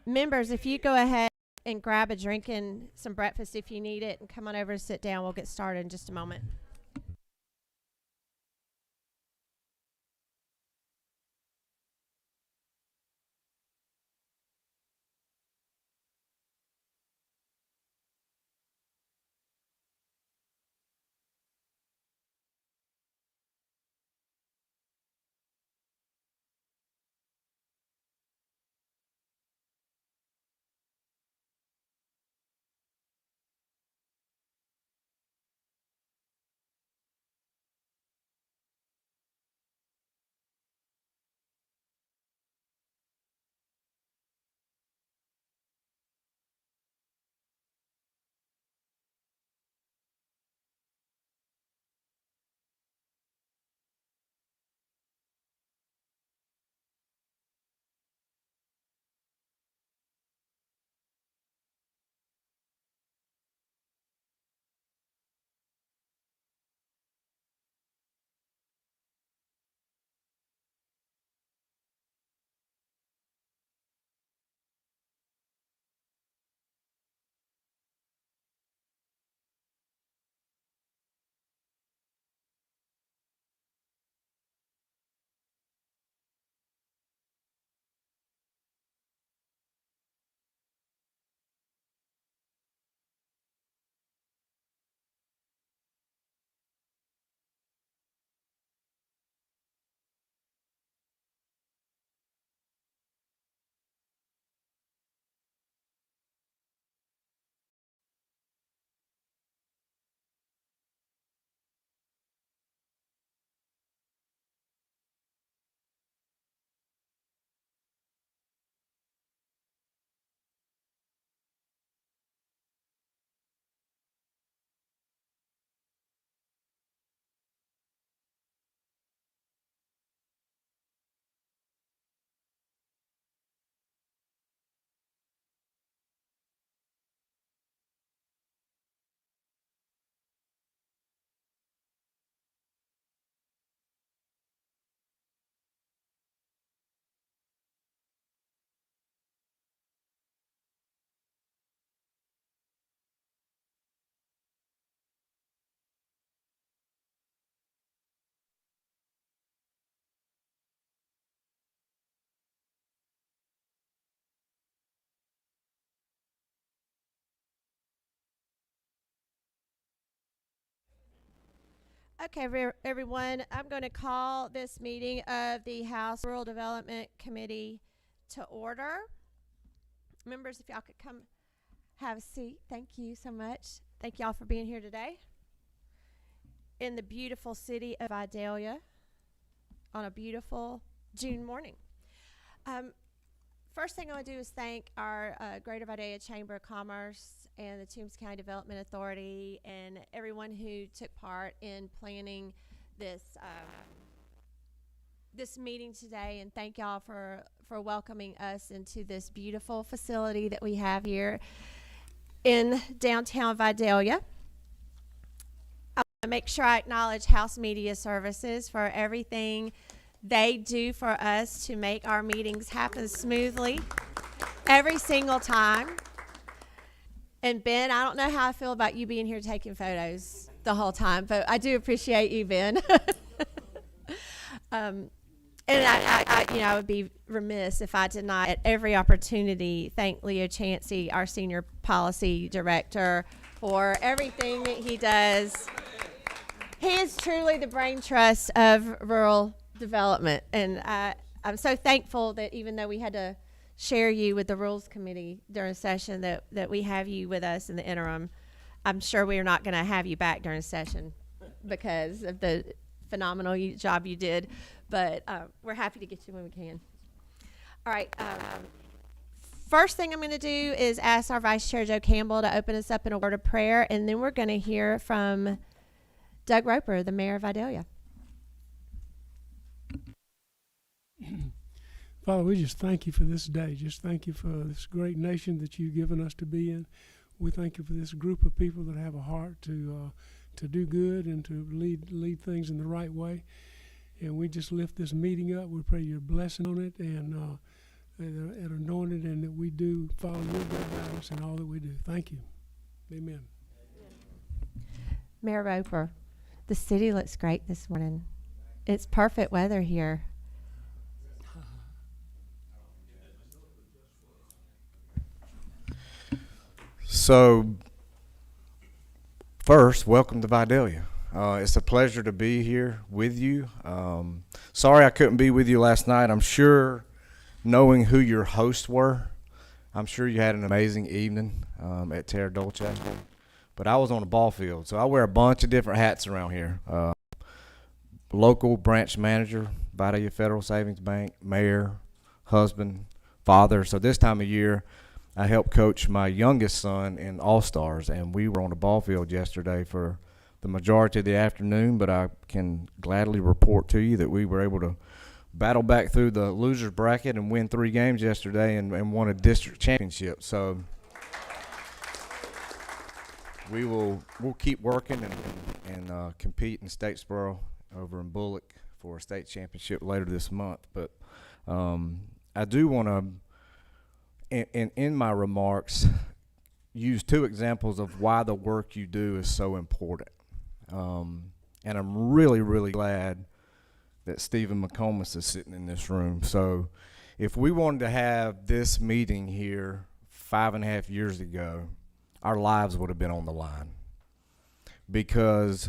Members, if you go ahead and grab a drink and some breakfast if you need it, and come on over and sit down, we'll get started in just a moment. Okay, everyone, I'm going to call this meeting of the House Rural Development Committee to order. Members, if y'all could come have a seat. Thank you so much. Thank y'all for being here today in the beautiful city of Vidalia on a beautiful June morning. First thing I want to do is thank our Greater Vidalia Chamber of Commerce and the Toombs County Development Authority and everyone who took part in planning this this meeting today, and thank y'all for welcoming us into this beautiful facility that we have here in downtown Vidalia. I want to make sure I acknowledge House Media Services for everything they do for us to make our meetings happen smoothly every single time. And Ben, I don't know how I feel about you being here taking photos the whole time, but I do appreciate you, Ben. And I would be remiss if I did not, at every opportunity, thank Leo Chansey, our Senior Policy Director, for everything that he does. He is truly the brain trust of rural development, and I'm so thankful that even though we had to share you with the Rules Committee during session, that we have you with us in the interim. I'm sure we are not going to have you back during session because of the phenomenal job you did, but we're happy to get you when we can. All right. First thing I'm going to do is ask our Vice Chair, Joe Campbell, to open us up in a word of prayer, and then we're going to hear from Doug Roper, the Mayor of Vidalia. Father, we just thank you for this day. Just thank you for this great nation that you've given us to be in. We thank you for this group of people that have a heart to do good and to lead things in the right way. And we just lift this meeting up. We pray your blessing on it, and and anointed, and that we do follow your guidance in all that we do. Thank you. Amen. Mayor Roper, the city looks great this morning. It's perfect weather here. So, first, welcome to Vidalia. It's a pleasure to be here with you. Sorry I couldn't be with you last night. I'm sure, knowing who your hosts were, I'm sure you had an amazing evening at Untitled Chapter. But I was on a ball field, so I wear a bunch of different hats around here. Local branch manager, Vidalia Federal Savings Bank, mayor, husband, father. So this time of year, I helped coach my youngest son in All-Stars, and we were on the ball field yesterday for the majority of the afternoon, but I can gladly report to you that we were able to battle back through the loser's bracket and win 3 games yesterday and won a district championship. So we'll keep working and compete in Statesboro over in Bullock for a state championship later this month. But I do want to, in my remarks, use 2 examples of why the work you do is so important. And I'm really, really glad that Stephen McComas is sitting in this room. So if we wanted to have this meeting here 5.5 years ago, our lives would have been on the line. Because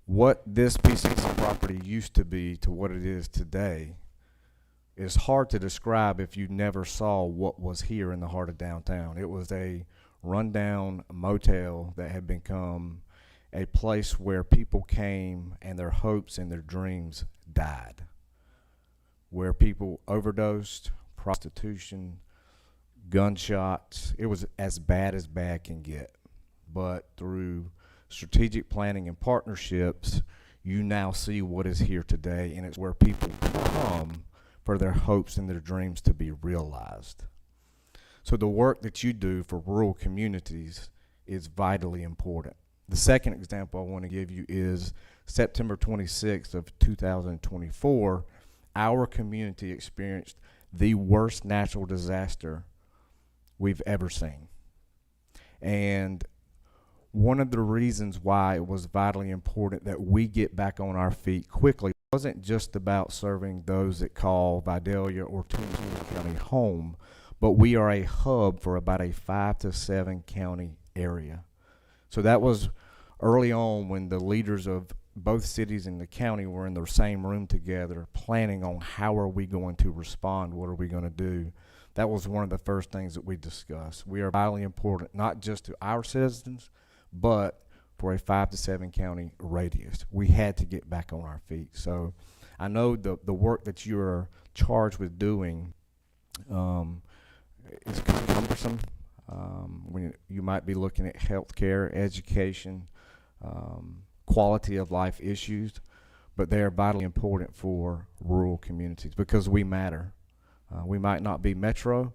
what this piece of property used to be to what it is today is hard to describe if you never saw what was here in the heart of downtown. It was a rundown motel that had become a place where people came and their hopes and their dreams died, where people overdosed, prostitution, gunshots. It was as bad can get. But through strategic planning and partnerships, you now see what is here today, and it's where people come for their hopes and their dreams to be realized. So the work that you do for rural communities is vitally important. The second example I want to give you is September 26th of 2024, our community experienced the worst natural disaster we've ever seen. And one of the reasons why it was vitally important that we get back on our feet quickly wasn't just about serving those that call Vidalia or Toombs County home, but we are a hub for about a 5 to 7 county area. So that was early on when the leaders of both cities and the county were in the same room together planning on how are we going to respond, what are we going to do. That was one of the first things that we discussed. We are vitally important, not just to our citizens, but for a 5 to 7 county radius. We had to get back on our feet. So I know the work that you are charged with doing is cumbersome. When you might be looking at healthcare, education, quality of life issues, but they are vitally important for rural communities because we matter. We might not be metro,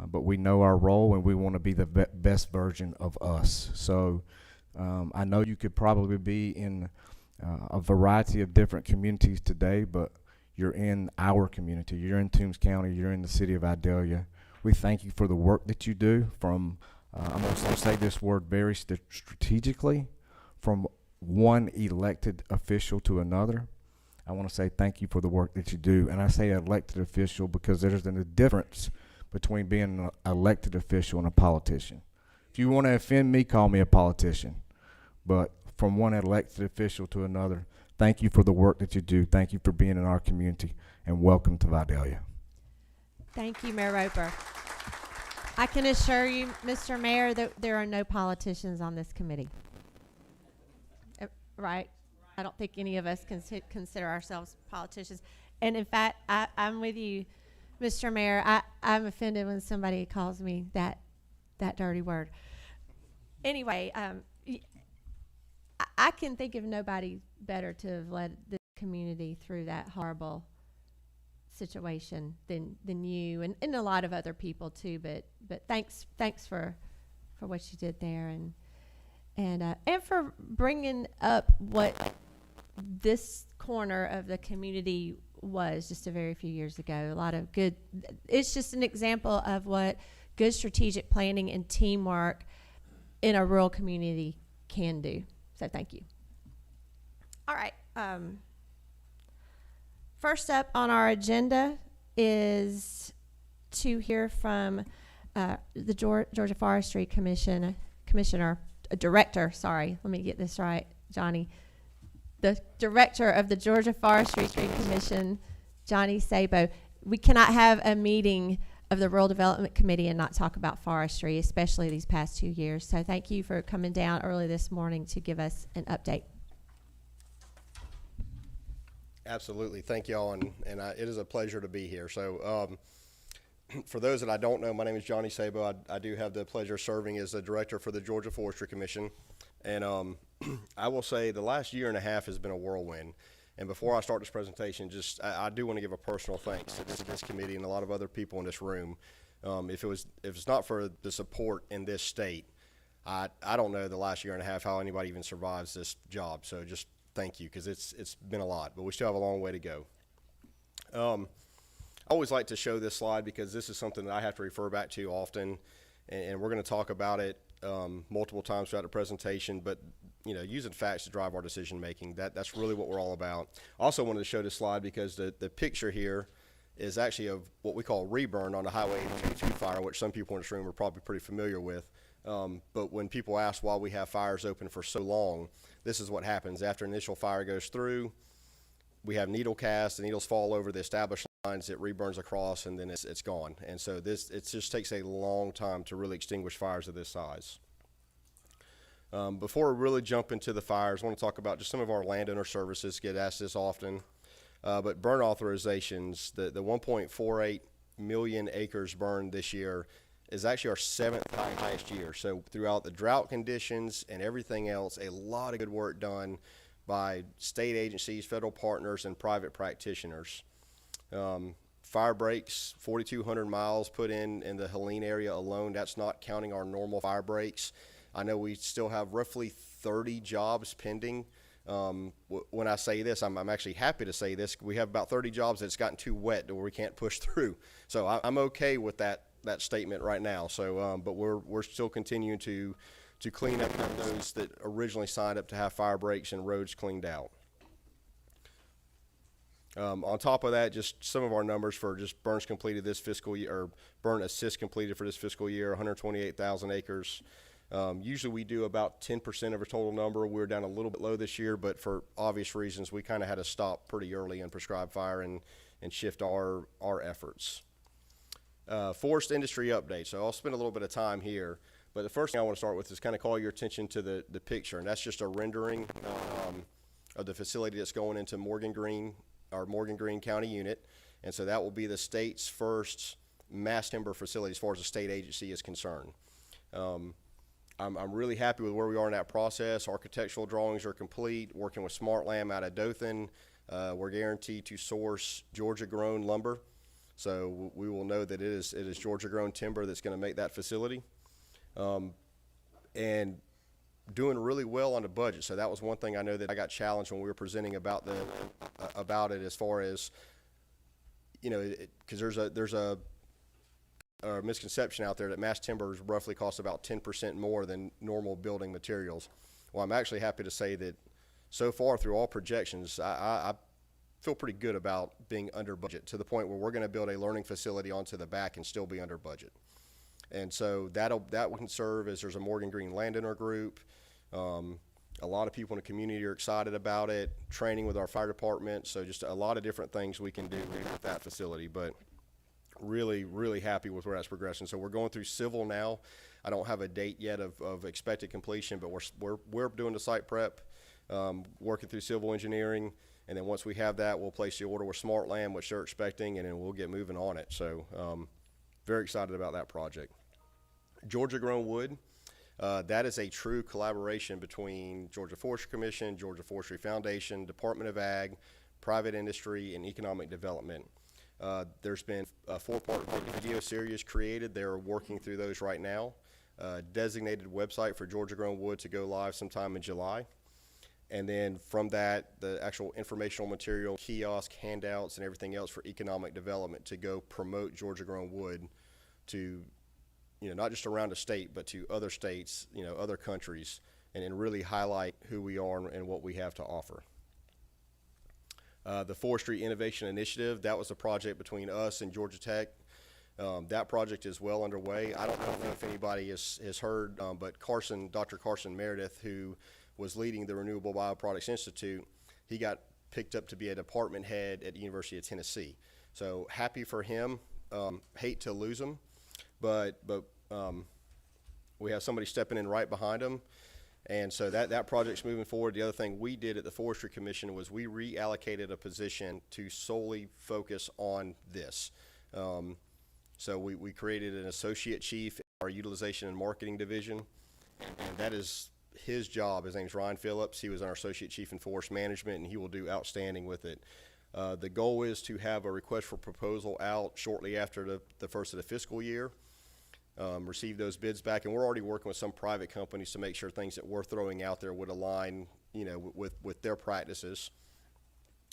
but we know our role and we want to be the best version of us. So I know you could probably be in a variety of different communities today, but you're in our community. You're in Toombs County. You're in the city of Vidalia. We thank you for the work that you do from, I'm going to say this word very strategically, from one elected official to another. I want to say thank you for the work that you do. And I say elected official because there's a difference between being an elected official and a politician. If you want to offend me, call me a politician. But from one elected official to another, thank you for the work that you do. Thank you for being in our community, and welcome to Vidalia. Thank you, Mayor Roper. I can assure you, Mr. Mayor, that there are no politicians on this committee. Right? I don't think any of us consider ourselves politicians. And in fact, I'm with you, Mr. Mayor. I'm offended when somebody calls me that dirty word. Anyway, I can think of nobody better to have led the community through that horrible situation than you and a lot of other people too. But thanks for what you did there and for bringing up what this corner of the community was just a very few years ago. A lot of good, it's just an example of what good strategic planning and teamwork in a rural community can do. So thank you. All right. First up on our agenda is to hear from the Georgia Forestry Director, sorry, let me get this right, Johnny. The Director of the Georgia Forestry Commission, Johnny Sabo. We cannot have a meeting of the Rural Development Committee and not talk about forestry, especially these past 2 years. So thank you for coming down early this morning to give us an update. Absolutely. Thank you all, and it is a pleasure to be here. So for those that I don't know, my name is Johnny Sabo. I do have the pleasure of serving as the director for the Georgia Forestry Commission. And I will say the last year and a half has been a whirlwind. And before I start this presentation, I do want to give a personal thanks to this committee and a lot of other people in this room. If it's not for the support in this state, I don't know the last year and a half how anybody even survives this job. So just thank you, because it's been a lot, but we still have a long way to go. I always like to show this slide because this is something that I have to refer back to often, and we're going to talk about it multiple times throughout the presentation, but using facts to drive our decision making, that's really what we're all about. I also wanted to show this slide because the picture here is actually of what we call reburn on the Highway 82 fire, which some people in this room are probably pretty familiar with. But when people ask why we have fires open for so long, this is what happens. After initial fire goes through, we have needle cast, the needles fall over the established lines, it reburns across, and then it's gone. And so it just takes a long time to really extinguish fires of this size. Before we really jump into the fires, I want to talk about just some of our landowner services. Get asked this often. But burn authorizations, the 1.48 million acres burned this year is actually our 7th highest year. So throughout the drought conditions and everything else, a lot of good work done by state agencies, federal partners, and private practitioners. Fire breaks, 4,200 miles put in the Helene area alone. That's not counting our normal fire breaks. I know we still have roughly 30 jobs pending. When I say this, I'm actually happy to say this. We have about 30 jobs that's gotten too wet to where we can't push through. So I'm okay with that statement right now. So, but we're still continuing to clean up those that originally signed up to have fire breaks and roads cleaned out. On top of that, just some of our numbers for just burns completed this fiscal year, or burn assist completed for this fiscal year, 128,000 acres. Usually we do about 10% of our total number. We're down a little bit low this year, but for obvious reasons, we kind of had to stop pretty early and prescribe fire and shift our efforts. Forest industry update. So I'll spend a little bit of time here, but the first thing I want to start with is kind of call your attention to the picture, and that's just a rendering of the facility that's going into Morgan Green, our Morgan Green County unit, and so that will be the state's first mass timber facility as far as the state agency is concerned. I'm really happy with where we are in that process. Architectural drawings are complete. Working with SmartLam out of Dothan, we're guaranteed to source Georgia-grown lumber, so we will know that it is Georgia-grown timber that's going to make that facility, and doing really well on the budget. So that was one thing I know that I got challenged when we were presenting about it, as far as because there's a misconception out there that mass timbers roughly cost about 10% more than normal building materials. Well, I'm actually happy to say that so far through all projections, I feel pretty good about being under budget, to the point where we're going to build a learning facility onto the back and still be under budget. And so that can serve as, there's a Morgan Green landowner group. A lot of people in the community are excited about it, training with our fire department. So just a lot of different things we can do with that facility, but really, really happy with where that's progressing. So we're going through civil now. I don't have a date yet of expected completion, but we're doing the site prep, working through civil engineering, and then once we have that, we'll place the order with SmartLam, which they're expecting, and then we'll get moving on it. So very excited about that project. Georgia Grown Wood, that is a true collaboration between Georgia Forestry Commission, Georgia Forestry Foundation, Department of Ag, private industry, and economic development. There's been a 4-part video series created. They're working through those right now. Designated website for Georgia Grown Wood to go live sometime in July. And then from that, the actual informational material, kiosk, handouts, and everything else for economic development to go promote Georgia-grown wood to, not just around the state, but to other states, other countries, and really highlight who we are and what we have to offer. The Forestry Innovation Initiative, that was a project between us and Georgia Tech. That project is well underway. I don't know if anybody has heard, but Dr. Carson Meredith, who was leading the Renewable Bioproducts Institute, he got picked up to be a department head at the University of Tennessee. So happy for him. Hate to lose him, but we have somebody stepping in right behind him. And so that project's moving forward. The other thing we did at the Forestry Commission was we reallocated a position to solely focus on this. So we created an associate chief in our utilization and marketing division, and that is his job. His name's Ryan Phillips. He was our associate chief in forest management, and he will do outstanding with it. The goal is to have a request for proposal out shortly after the first of the fiscal year. Receive those bids back, and we're already working with some private companies to make sure things that we're throwing out there would align, with their practices.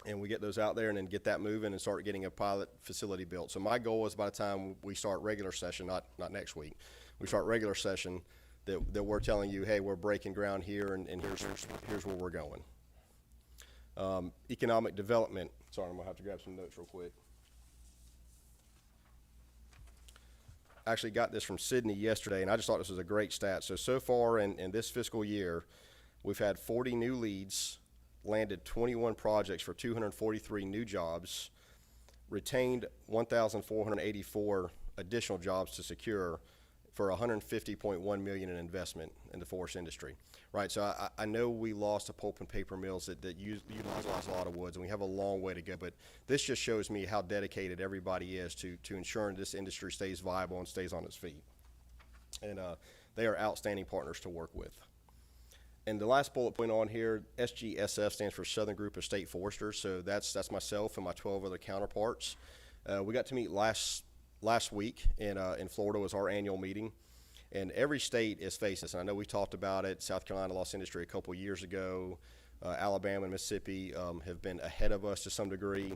And we get those out there and then get that moving and start getting a pilot facility built. So my goal is by the time we start regular session, not next week, we start regular session, that we're telling you, hey, we're breaking ground here, and here's where we're going. Economic development. Sorry, I'm gonna have to grab some notes real quick. I actually got this from Sydney yesterday, and I just thought this was a great stat. So far in this fiscal year, we've had 40 new leads, landed 21 projects for 243 new jobs, retained 1,484 additional jobs to secure for $150.1 million in investment in the forest industry. Right, so I know we lost a pulp and paper mills that utilize a lot of woods, and we have a long way to go, but this just shows me how dedicated everybody is to ensuring this industry stays viable and stays on its feet. And they are outstanding partners to work with. And the last bullet point on here, SGSF stands for Southern Group of State Foresters, so that's myself and my 12 other counterparts. We got to meet last week in Florida. Was our annual meeting. And every state is facing this, and I know we talked about it. South Carolina lost industry a couple years ago. Alabama and Mississippi have been ahead of us to some degree.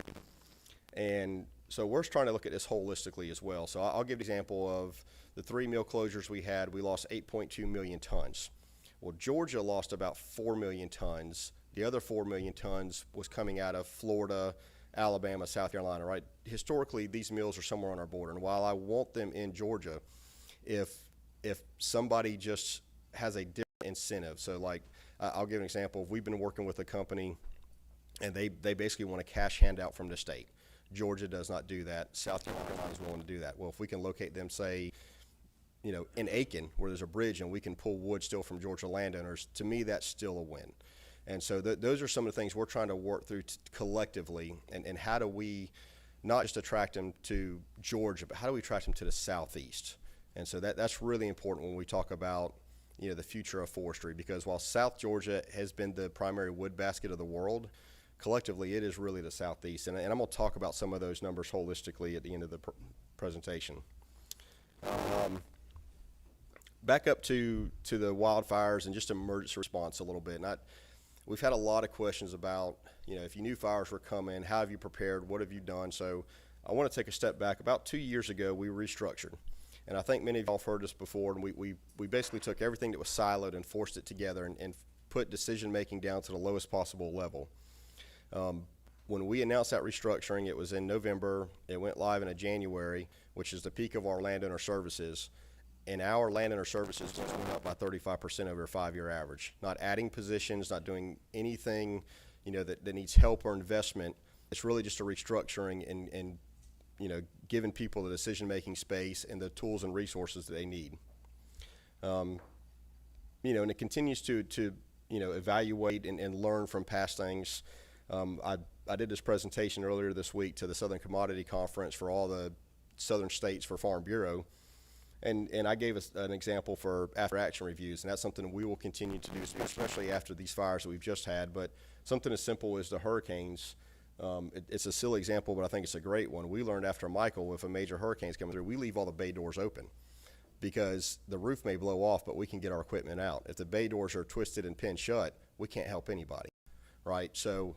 And so we're trying to look at this holistically as well. So I'll give an example of the 3 mill closures we had. We lost 8.2 million tons. Well, Georgia lost about 4 million tons. The other 4 million tons was coming out of Florida, Alabama, South Carolina, right? Historically, these mills are somewhere on our border. And while I want them in Georgia, if somebody just has a different incentive, so like I'll give an example. We've been working with a company, and they basically want a cash handout from the state. Georgia does not do that. South Carolina is willing to do that. Well, if we can locate them, say, in Aiken, where there's a bridge, and we can pull wood still from Georgia landowners, to me, that's still a win. And so those are some of the things we're trying to work through collectively, and how do we not just attract them to Georgia, but how do we attract them to the Southeast? And so that's really important when we talk about, the future of forestry, because while South Georgia has been the primary wood basket of the world, collectively it is really the Southeast. And I'm going to talk about some of those numbers holistically at the end of the presentation. Back up to the wildfires and just emergency response a little bit. And we've had a lot of questions about, if you knew fires were coming, how have you prepared, what have you done? So I want to take a step back. About 2 years ago, we restructured. And I think many of y'all have heard this before, and we basically took everything that was siloed and forced it together and put decision-making down to the lowest possible level. When we announced that restructuring, it was in November. It went live in January, which is the peak of our landowner services. And our landowner services just went up by 35% over a 5-year average. Not adding positions, not doing anything, that needs help or investment. It's really just a restructuring and giving people the decision-making space and the tools and resources that they need. And it continues to evaluate and learn from past things. I did this presentation earlier this week to the Southern Commodity Conference for all the southern states for Farm Bureau. And I gave us an example for after-action reviews, and that's something we will continue to do, especially after these fires that we've just had. But something as simple as the hurricanes, it's a silly example, but I think it's a great one. We learned after Michael, if a major hurricane's coming through, we leave all the bay doors open because the roof may blow off, but we can get our equipment out. If the bay doors are twisted and pinned shut, we can't help anybody. right? So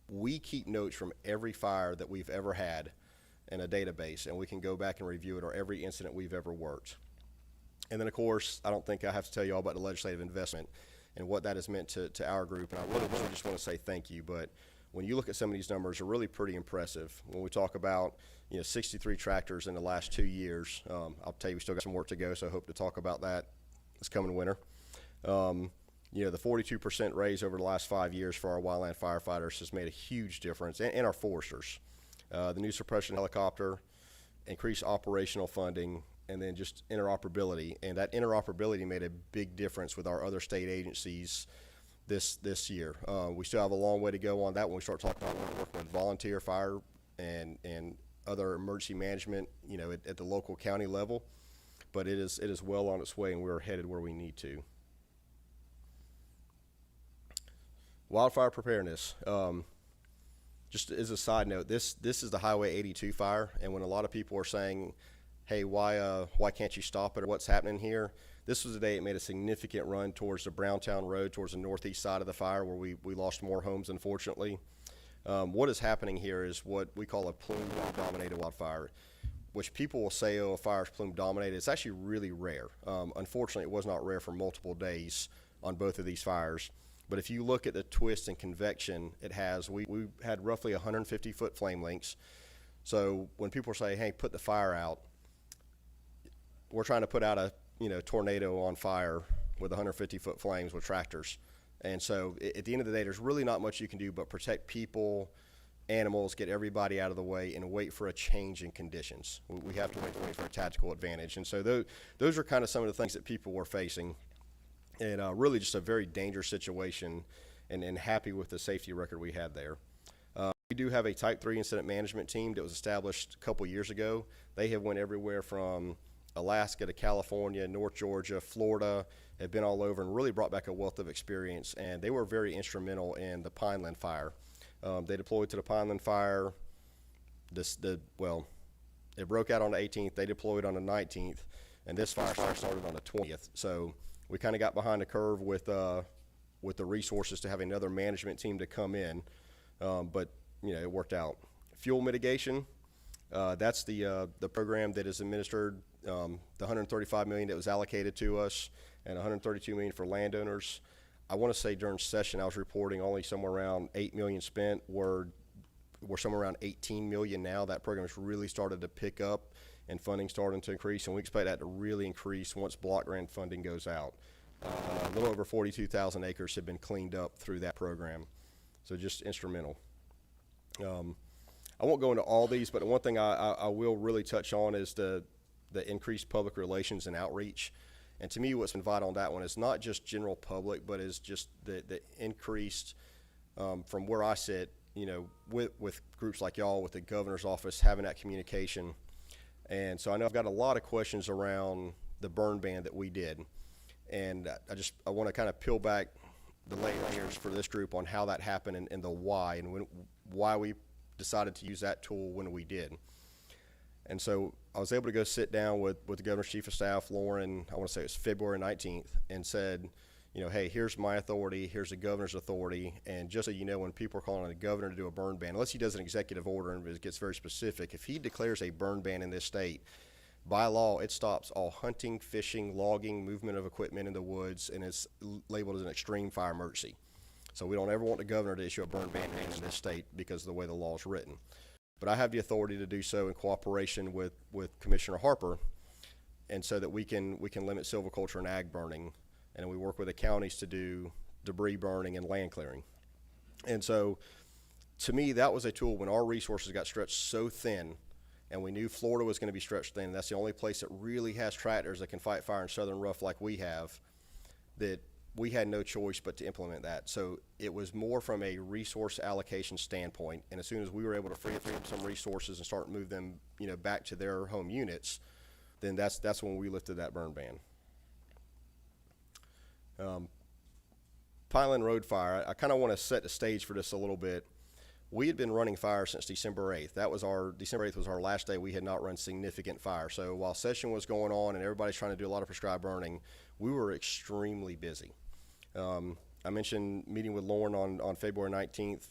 we keep notes from every fire that we've ever had in a database, and we can go back and review it, or every incident we've ever worked. And then, of course, I don't think I have to tell you all about the legislative investment and what that has meant to our group. And I really just want to say thank you. But when you look at some of these numbers, they're really pretty impressive. When we talk about 63 tractors in the last 2 years, I'll tell you we still got some work to go, so I hope to talk about that this coming winter. The 42% raise over the last 5 years for our wildland firefighters has made a huge difference, and our foresters. The new suppression helicopter, increased operational funding, and then just interoperability. And that interoperability made a big difference with our other state agencies this year. We still have a long way to go on that when we start talking about working with volunteer fire and other emergency management, at the local county level. But it is well on its way, and we're headed where we need to. Wildfire preparedness. Just as a side note, this is the Highway 82 fire, and when a lot of people are saying, hey, why can't you stop it, or what's happening here, this was the day it made a significant run towards the Browntown Road, towards the northeast side of the fire, where we lost more homes, unfortunately. What is happening here is what we call a plume-dominated wildfire, which people will say, oh, a fire's plume-dominated. It's actually really rare. Unfortunately, it was not rare for multiple days on both of these fires. But if you look at the twist and convection it has, we had roughly 150-foot flame lengths. So when people say, hey, put the fire out, we're trying to put out a tornado on fire with 150-foot flames with tractors. And so at the end of the day, there's really not much you can do but protect people, animals, get everybody out of the way, and wait for a change in conditions. We have to wait for a tactical advantage. And so those are kind of some of the things that people were facing. And really just a very dangerous situation, and happy with the safety record we had there. We do have a Type 3 incident management team that was established a couple years ago. They have went everywhere from Alaska to California, North Georgia, Florida, have been all over, and really brought back a wealth of experience. And they were very instrumental in the Pineland fire. They deployed to the Pineland fire. It broke out on the 18th. They deployed on the 19th, and this fire started on the 20th. So we kind of got behind the curve with the resources to have another management team to come in, but it worked out. Fuel mitigation, that's the program that is administered. The $135 million that was allocated to us, and $132 million for landowners. I want to say during session I was reporting only somewhere around $8 million spent. We're somewhere around $18 million now. That program has really started to pick up, and funding starting to increase, and we expect that to really increase once block grant funding goes out. A little over 42,000 acres have been cleaned up through that program, so just instrumental. I won't go into all these, but the one thing I will really touch on is the increased public relations and outreach. And to me, what's been vital on that one is not just general public, but is just the increased, from where I sit, with groups like y'all, with the governor's office, having that communication. And so I know I've got a lot of questions around the burn ban that we did. And I want to kind of peel back the layers for this group on how that happened, and the why, and why we decided to use that tool when we did. And so I was able to go sit down with the governor's chief of staff, Lauren, I want to say it was February 19th, and said, hey, here's my authority, here's the governor's authority, and just so you know, when people are calling on the governor to do a burn ban, unless he does an executive order and it gets very specific, if he declares a burn ban in this state, by law, it stops all hunting, fishing, logging, movement of equipment in the woods, and it's labeled as an extreme fire emergency. So we don't ever want the governor to issue a burn ban in this state because of the way the law is written. But I have the authority to do so in cooperation with Commissioner Harper, and so that we can limit silviculture and ag burning, and we work with the counties to do debris burning and land clearing. And so to me, that was a tool when our resources got stretched so thin, and we knew Florida was going to be stretched thin. That's the only place that really has tractors that can fight fire in southern rough like we have, that we had no choice but to implement that. So it was more from a resource allocation standpoint, and as soon as we were able to free up some resources and start move them, back to their home units, then that's when we lifted that burn ban. Pineland Road fire, I kind of want to set the stage for this a little bit. We had been running fire since December 8th. December 8th was our last day we had not run significant fire. So while session was going on and everybody's trying to do a lot of prescribed burning, we were extremely busy. I mentioned meeting with Lauren on February 19th.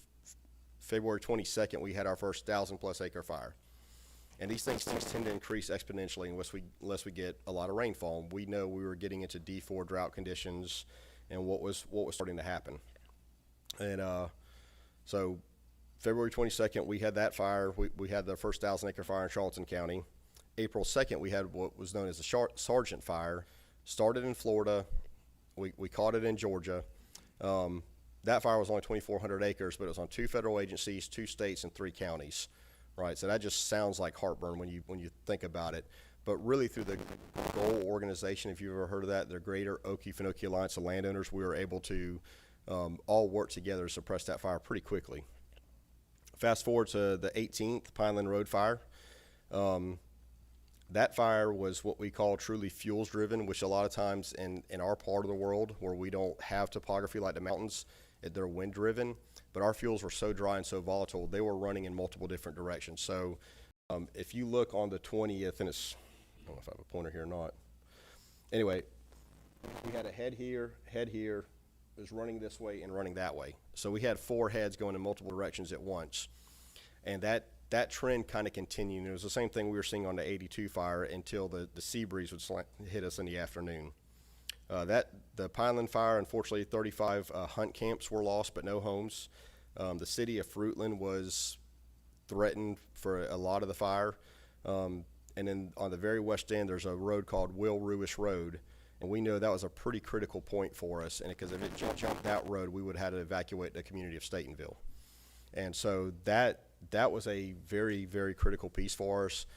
February 22nd, we had our first 1,000+ acre fire. And these things tend to increase exponentially unless we get a lot of rainfall. We know we were getting into D4 drought conditions and what was starting to happen. And so February 22nd, we had that fire. We had the first 1,000 acre fire in Charleston County. April 2nd, we had what was known as the Sargent Fire. Started in Florida. We caught it in Georgia. That fire was only 2,400 acres, but it was on 2 federal agencies, 2 states, and 3 counties, right? So that just sounds like heartburn when you think about it. But really, through the GOAL organization, if you've ever heard of that, the Greater Okefenokee Alliance of Landowners, we were able to all work together to suppress that fire pretty quickly. Fast forward to the 18th, Pineland Road Fire. That fire was what we call truly fuels driven, which a lot of times in our part of the world where we don't have topography like the mountains, they're wind driven, but our fuels were so dry and so volatile, they were running in multiple different directions. So if you look on the 20th, and I don't know if I have a pointer here or not. Anyway, we had a head here, it was running this way and running that way. So we had 4 heads going in multiple directions at once. And that trend kind of continued. It was the same thing we were seeing on the 82 fire until the sea breeze would hit us in the afternoon. The Pineland Fire, unfortunately, 35 hunt camps were lost, but no homes. The city of Fruitland was threatened for a lot of the fire. And then on the very west end, there's a road called Will Ruish Road. And we know that was a pretty critical point for us. And because if it jumped that road, we would have had to evacuate the community of Statenville. And so that was a very, very critical piece for us.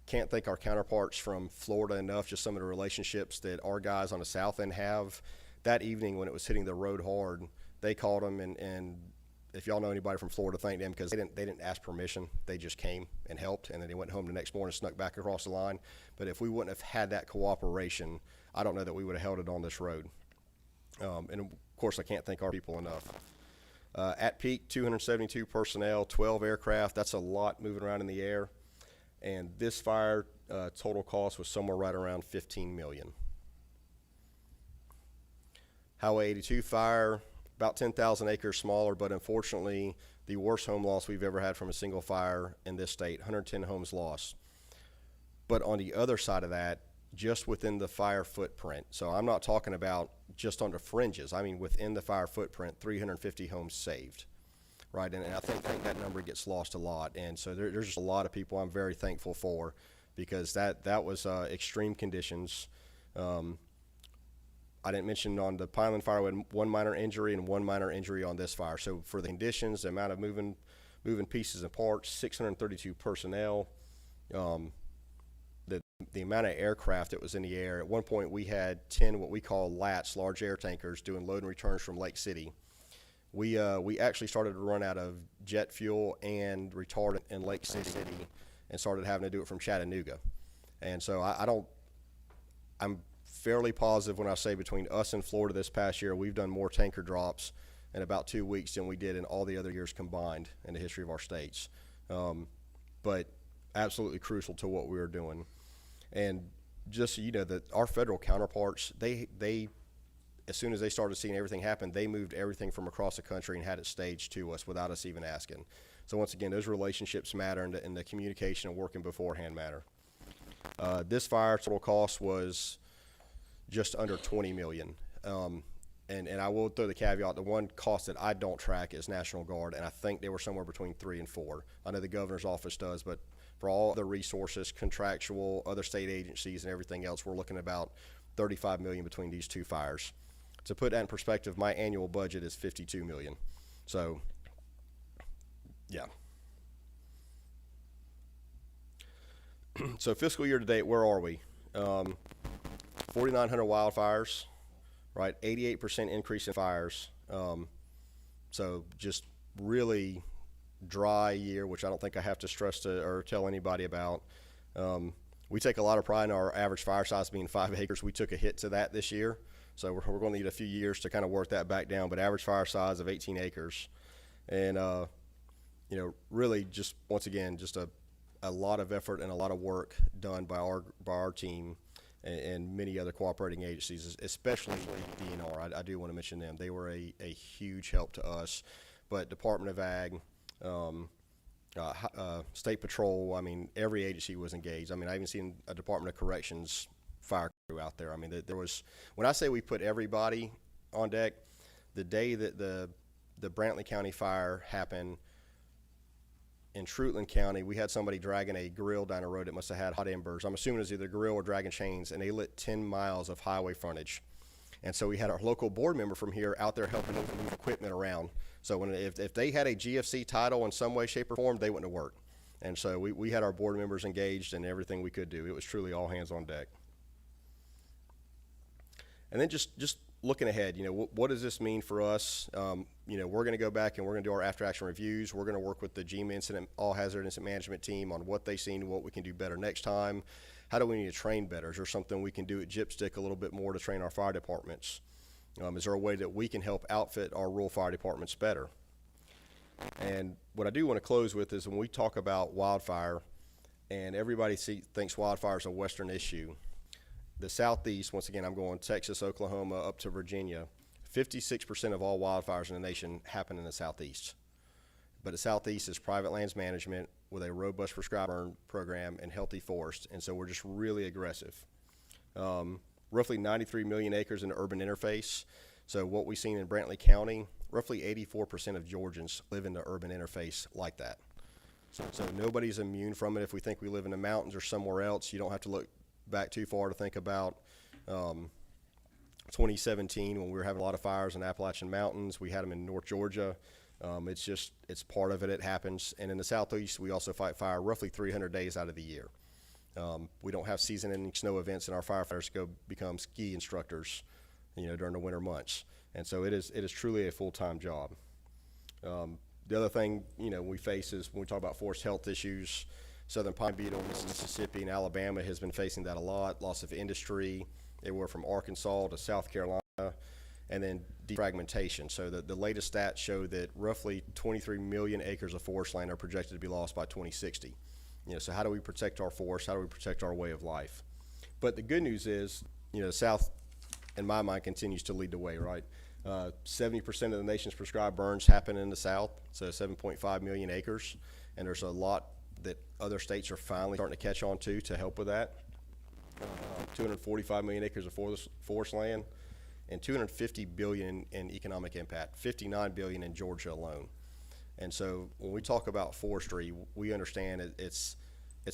Can't thank our counterparts from Florida enough, just some of the relationships that our guys on the south end have. That evening when it was hitting the road hard, they called them, and if y'all know anybody from Florida, thank them, because they didn't ask permission. They just came and helped, and then they went home the next morning and snuck back across the line. But if we wouldn't have had that cooperation, I don't know that we would have held it on this road. And of course, I can't thank our people enough. At peak, 272 personnel, 12 aircraft. That's a lot moving around in the air. And this fire total cost was somewhere right around $15 million. Highway 82 fire, about 10,000 acres smaller, but unfortunately, the worst home loss we've ever had from a single fire in this state, 110 homes lost. But on the other side of that, just within the fire footprint, so I'm not talking about just on the fringes, I mean within the fire footprint, 350 homes saved, right? And I think that number gets lost a lot. And so there's just a lot of people I'm very thankful for, because that was extreme conditions. I didn't mention on the Pineland fire, we had 1 minor injury and 1 minor injury on this fire. So for the conditions, the amount of moving pieces and parts, 632 personnel, the amount of aircraft that was in the air. At one point, we had 10 what we call LATs, large air tankers, doing load and returns from Lake City. We actually started to run out of jet fuel and retardant in Lake City and started having to do it from Chattanooga. And so I'm fairly positive when I say between us and Florida this past year, we've done more tanker drops in about 2 weeks than we did in all the other years combined in the history of our states. But absolutely crucial to what we were doing. And just so you know, that our federal counterparts, they as soon as they started seeing everything happen, they moved everything from across the country and had it staged to us without us even asking. So once again, those relationships matter, and the communication and working beforehand matter. This fire total cost was just under $20 million. And I will throw the caveat, the one cost that I don't track is National Guard, and I think they were somewhere between 3 and 4. I know the governor's office does, but for all the resources, contractual, other state agencies, and everything else, we're looking at about $35 million between these 2 fires. To put that in perspective, my annual budget is $52 million. So, yeah. So fiscal year to date, where are we? 4,900 wildfires, right? 88% increase in fires. So just really dry year, which I don't think I have to stress or tell anybody about. We take a lot of pride in our average fire size being 5 acres. We took a hit to that this year. So we're going to need a few years to kind of work that back down, but average fire size of 18 acres. And, you know, really just, once again, just a lot of effort and a lot of work done by our team. and many other cooperating agencies, especially DNR. I do want to mention them. They were a huge help to us. But Department of Ag, State Patrol, I mean, every agency was engaged. I mean, I even seen a Department of Corrections fire crew out there. I mean, there was, when I say we put everybody on deck, the day that the Brantley County fire happened in Trutland County, we had somebody dragging a grill down a road that must have had hot embers. I'm assuming it was either a grill or dragging chains, and they lit 10 miles of highway frontage. And so we had our local board member from here out there helping them move equipment around. So if they had a GFC title in some way, shape, or form, they wouldn't have worked. And so we had our board members engaged in everything we could do. It was truly all hands on deck. And then just looking ahead, you know, what does this mean for us? You know, we're going to go back and we're going to do our after action reviews. We're going to work with the GEMA incident, all hazard incident management team on what they've seen and what we can do better next time. How do we need to train better? Is there something we can do at Gypstick a little bit more to train our fire departments? Is there a way that we can help outfit our rural fire departments better? And what I do want to close with is when we talk about wildfire, and everybody thinks wildfire is a Western issue. The Southeast, once again, I'm going Texas, Oklahoma, up to Virginia, 56% of all wildfires in the nation happen in the Southeast. But the Southeast is private lands management with a robust prescribed burn program and healthy forest, and so we're just really aggressive. Roughly 93 million acres in the urban interface. So what we've seen in Brantley County, roughly 84% of Georgians live in the urban interface like that. So nobody's immune from it. If we think we live in the mountains or somewhere else, you don't have to look back too far to think about 2017 when we were having a lot of fires in the Appalachian Mountains. We had them in North Georgia. It's part of it. It happens. And in the Southeast, we also fight fire roughly 300 days out of the year. We don't have season-ending snow events, and our firefighters go become ski instructors, you know, during the winter months. And so it is truly a full-time job. The other thing, you know, we face is when we talk about forest health issues, southern pine beetle, Mississippi, and Alabama has been facing that a lot. Loss of industry, everywhere from Arkansas to South Carolina, and then defragmentation. So the latest stats show that roughly 23 million acres of forest land are projected to be lost by 2060. You know, so how do we protect our forests? How do we protect our way of life? But the good news is, you know, the South, in my mind, continues to lead the way, right? 70% of the nation's prescribed burns happen in the South, so 7.5 million acres, and there's a lot that other states are finally starting to catch on to help with that. 245 million acres of forest land, and 250 billion in economic impact, 59 billion in Georgia alone. And so when we talk about forestry, we understand it's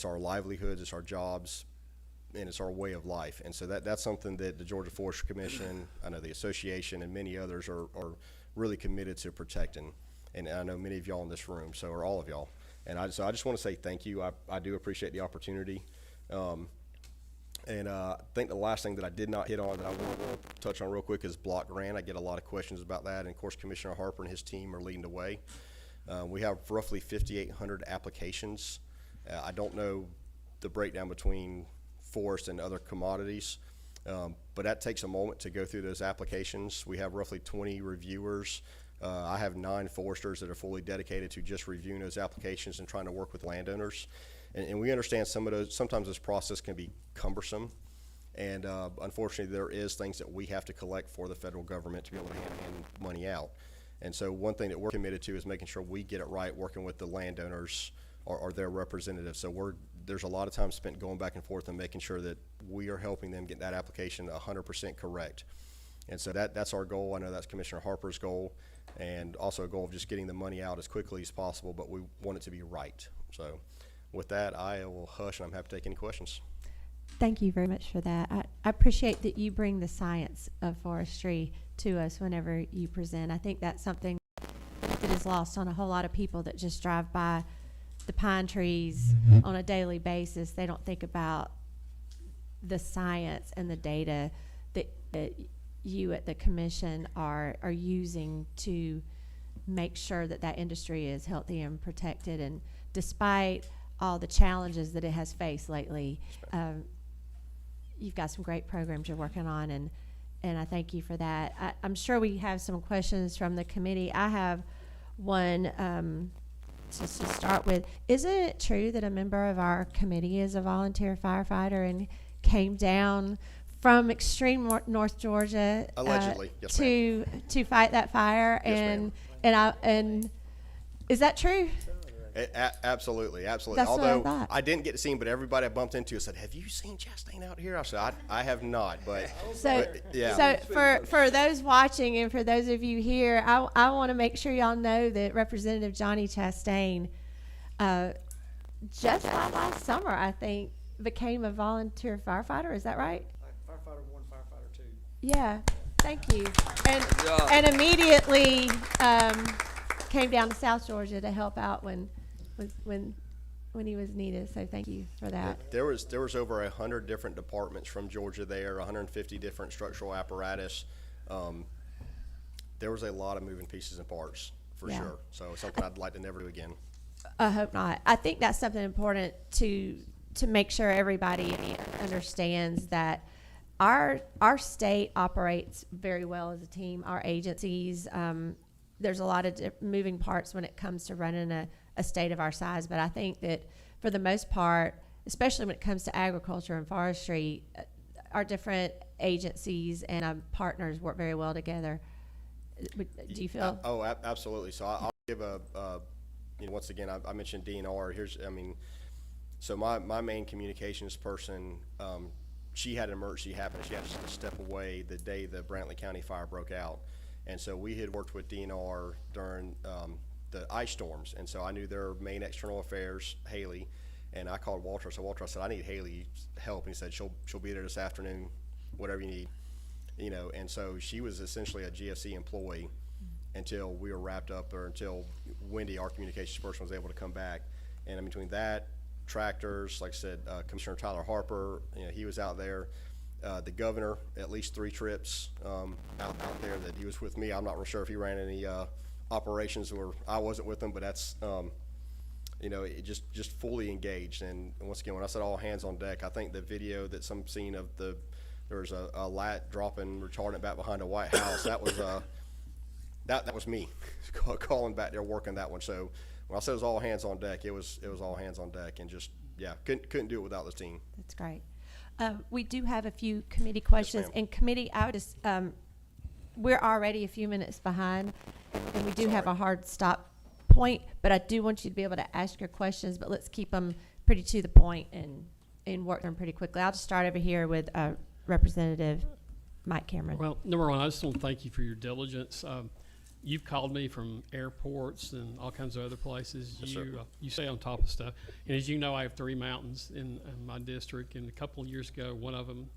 our livelihoods, it's our jobs, and it's our way of life. And so that's something that the Georgia Forestry Commission, I know the association, and many others are really committed to protecting. And I know many of y'all in this room, so are all of y'all. And I just want to say thank you. I do appreciate the opportunity. I think the last thing that I did not hit on that I want to touch on real quick is block grant. I get a lot of questions about that, and of course Commissioner Harper and his team are leading the way. We have roughly 5,800 applications. I don't know the breakdown between forest and other commodities, but that takes a moment to go through those applications. We have roughly 20 reviewers. I have 9 foresters that are fully dedicated to just reviewing those applications and trying to work with landowners. And we understand sometimes this process can be cumbersome. And unfortunately, there is things that we have to collect for the federal government to be able to hand money out. And so one thing that we're committed to is making sure we get it right, working with the landowners or their representatives. So there's a lot of time spent going back and forth and making sure that we are helping them get that application 100% correct. And so that's our goal. I know that's Commissioner Harper's goal, and also a goal of just getting the money out as quickly as possible, but we want it to be right. So with that, I will hush, and I'm happy to take any questions. Thank you very much for that. I appreciate that you bring the science of forestry to us whenever you present. I think that's something that is lost on a whole lot of people that just drive by the pine trees on a daily basis. They don't think about the science and the data that you at the commission are using to make sure that industry is healthy and protected. And despite all the challenges that it has faced lately, you've got some great programs you're working on, and I thank you for that. I'm sure we have some questions from the committee. I have one to start with. Is it true that a member of our committee is a volunteer firefighter? And came down from extreme North Georgia Allegedly, yes, to fight that fire, Yes, and is that true? Absolutely. That's what I Although thought. I didn't get to see him, but everybody I bumped into said, "Have you seen Chastain out here?" I said, "I have not," but yeah. So for those watching and for those of you here, I want to make sure y'all know that Representative Johnny Chastain, just last summer, I think, became a volunteer firefighter. Is that right? Firefighter 1, firefighter 2. Yeah. Thank you. And immediately came down to South Georgia to help out when he was needed. So thank you for that. There was over 100 different departments from Georgia there, 150 different structural apparatus. There was a lot of moving pieces and parts for sure. So something I'd like to never do again. I hope not. I think that's something important to make sure everybody understands that our state operates very well as a team. Our agencies, there's a lot of moving parts when it comes to running a state of our size, but I think that for the most part, especially when it comes to agriculture and forestry, our different agencies and partners work very well together. Do you feel? Absolutely. So I'll give once again, I mentioned DNR. So my main communications person, she had an emergency happen. She had to step away the day the Brantley County fire broke out. And so we had worked with DNR during the ice storms. And so I knew their main external affairs, Haley, and I called Walter. So Walter, I said, I need Haley's help. And he said, she'll be there this afternoon, whatever you need. And so she was essentially a GFC employee until we were wrapped up, or until Wendy, our communications person, was able to come back. And in between that, tractors, like I said, Commissioner Tyler Harper, he was out there. The governor, at least 3 trips out there that he was with me. I'm not real sure if he ran any operations, or I wasn't with him, but that's, it just fully engaged. And once again, when I said all hands on deck, I think the video that some seen of there was a lat dropping retardant back behind a White House. That was that was me calling back there, working that one. So when I said it was all hands on deck, it was all hands on deck, and just couldn't do it without the team. That's great. We do have a few committee questions. ma'am. And committee, I would just, we're already a few minutes behind, and we do have a hard stop point, but I do want you to be able to ask your questions, but let's keep them pretty to the point and work them pretty quickly. I'll just start over here with Representative Mike Cameron. Well, number one, I just want to thank you for your diligence. You've called me from airports and all kinds of other places. Yes, sir. You stay on top of stuff. And as you know, I have 3 mountains in my district. And a couple of years ago, one of them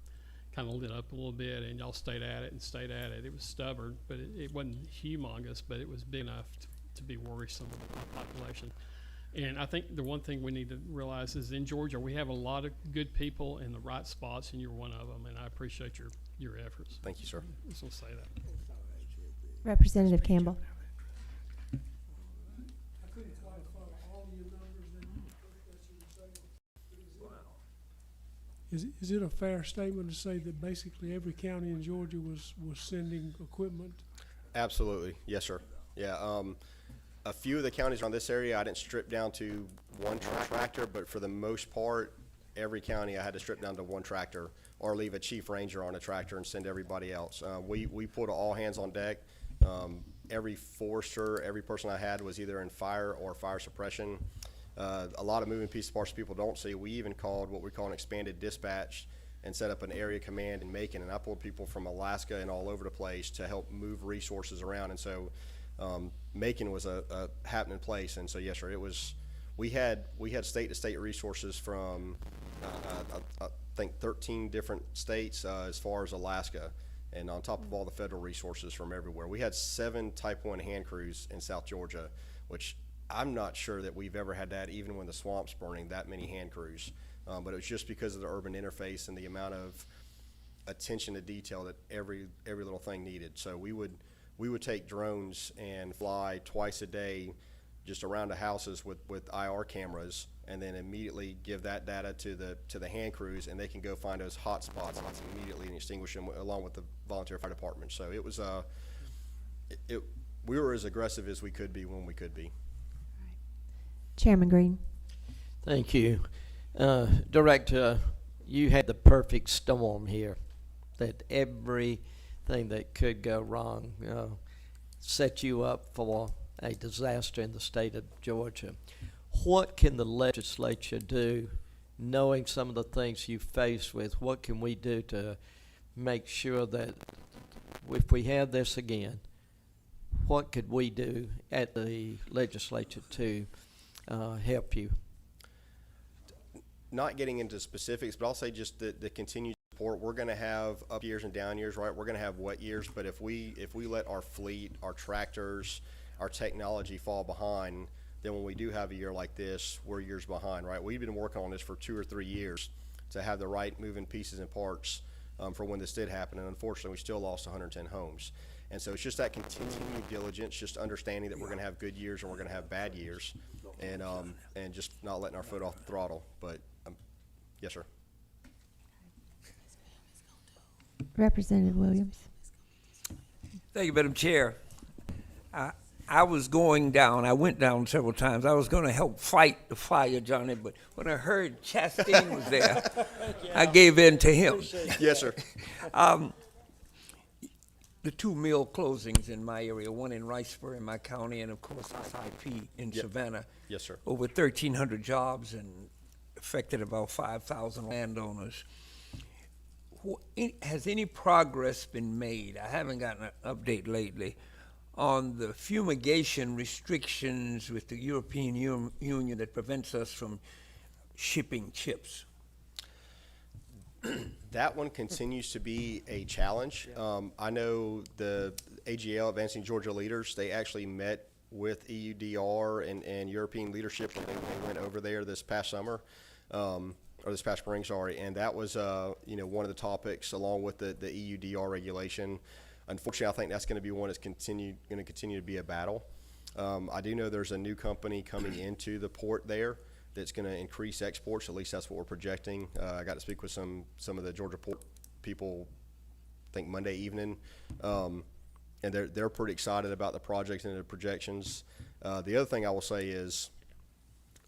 kind of lit up a little bit, and y'all stayed at it. It was stubborn, but it wasn't humongous, but it was big enough to be worrisome with the population. And I think the one thing we need to realize is in Georgia, we have a lot of good people in the right spots, and you're one of them. And I appreciate your efforts. Thank you, sir. I just want to say that. Representative Campbell. I couldn't quite follow all your numbers that you were saying. Is it a fair statement to say that basically every county in Georgia was sending equipment? Absolutely. Yes, sir. Yeah. A few of the counties around this area, I didn't strip down to one tractor, but for the most part, every county I had to strip down to one tractor, or leave a chief ranger on a tractor and send everybody else. We put all hands on deck. Every forester, every person I had was either in fire or fire suppression. A lot of moving pieces, parts people don't see. We even called what we call an expanded dispatch and set up an area command in Macon. And I pulled people from Alaska and all over the place to help move resources around. And so Macon was a happening place. And so yes, sir, it was. We had state to state resources from I think 13 different states as far as Alaska. And on top of all the federal resources from everywhere. We had 7 Type 1 hand crews in South Georgia, which I'm not sure that we've ever had that, even when the swamp's burning, that many hand crews. But it was just because of the urban interface and the amount of attention to detail that every little thing needed. So we would take drones and fly twice a day just around the houses with IR cameras, and then immediately give that data to the hand crews, and they can go find those hot spots immediately and extinguish them along with the volunteer fire department. So it was we were as aggressive as we could be when we could be. Chairman Green. Thank you. Direct you had the perfect storm here, that everything that could go wrong, set you up for a disaster in the state of Georgia. What can the legislature do, knowing some of the things you faced with? What can we do to make sure that if we have this again, what could we do at the legislature to help you? Not getting into specifics, but I'll say just the continued support. We're going to have up years and down years, right? We're going to have wet years, but if we let our fleet, our tractors, our technology fall behind, then when we do have a year like this, we're years behind, right? We've been working on this for 2 or 3 years to have the right moving pieces and parts for when this did happen, and unfortunately, we still lost 110 homes. And so it's just that continued diligence, just understanding that we're going to have good years and we're going to have bad years, and just not letting our foot off the throttle. But yes, sir. Representative Williams. Thank you, Madam Chair. I was going down, I went down several times. I was going to help fight the fire, Johnny, but when I heard Chastain was there, I gave in to him. Yes, sir. The 2 mill closings in my area, one in Riceboro in my county, and of course SIP in Savannah. Yes, sir. Over 1,300 jobs and affected about 5,000 landowners. Has any progress been made? I haven't gotten an update lately on the fumigation restrictions with the European Union that prevents us from shipping chips. That one continues to be a challenge. I know the AGL, Advancing Georgia Leaders, they actually met with EUDR and European leadership when they went over there this past summer, or this past spring, sorry, and that was one of the topics along with the EUDR regulation. Unfortunately, I think that's going to be one that's going to continue to be a battle. I do know there's a new company coming into the port there that's going to increase exports. At least that's what we're projecting. I got to speak with some of the Georgia port people, I think Monday evening, and they're pretty excited about the project and the projections. The other thing I will say is,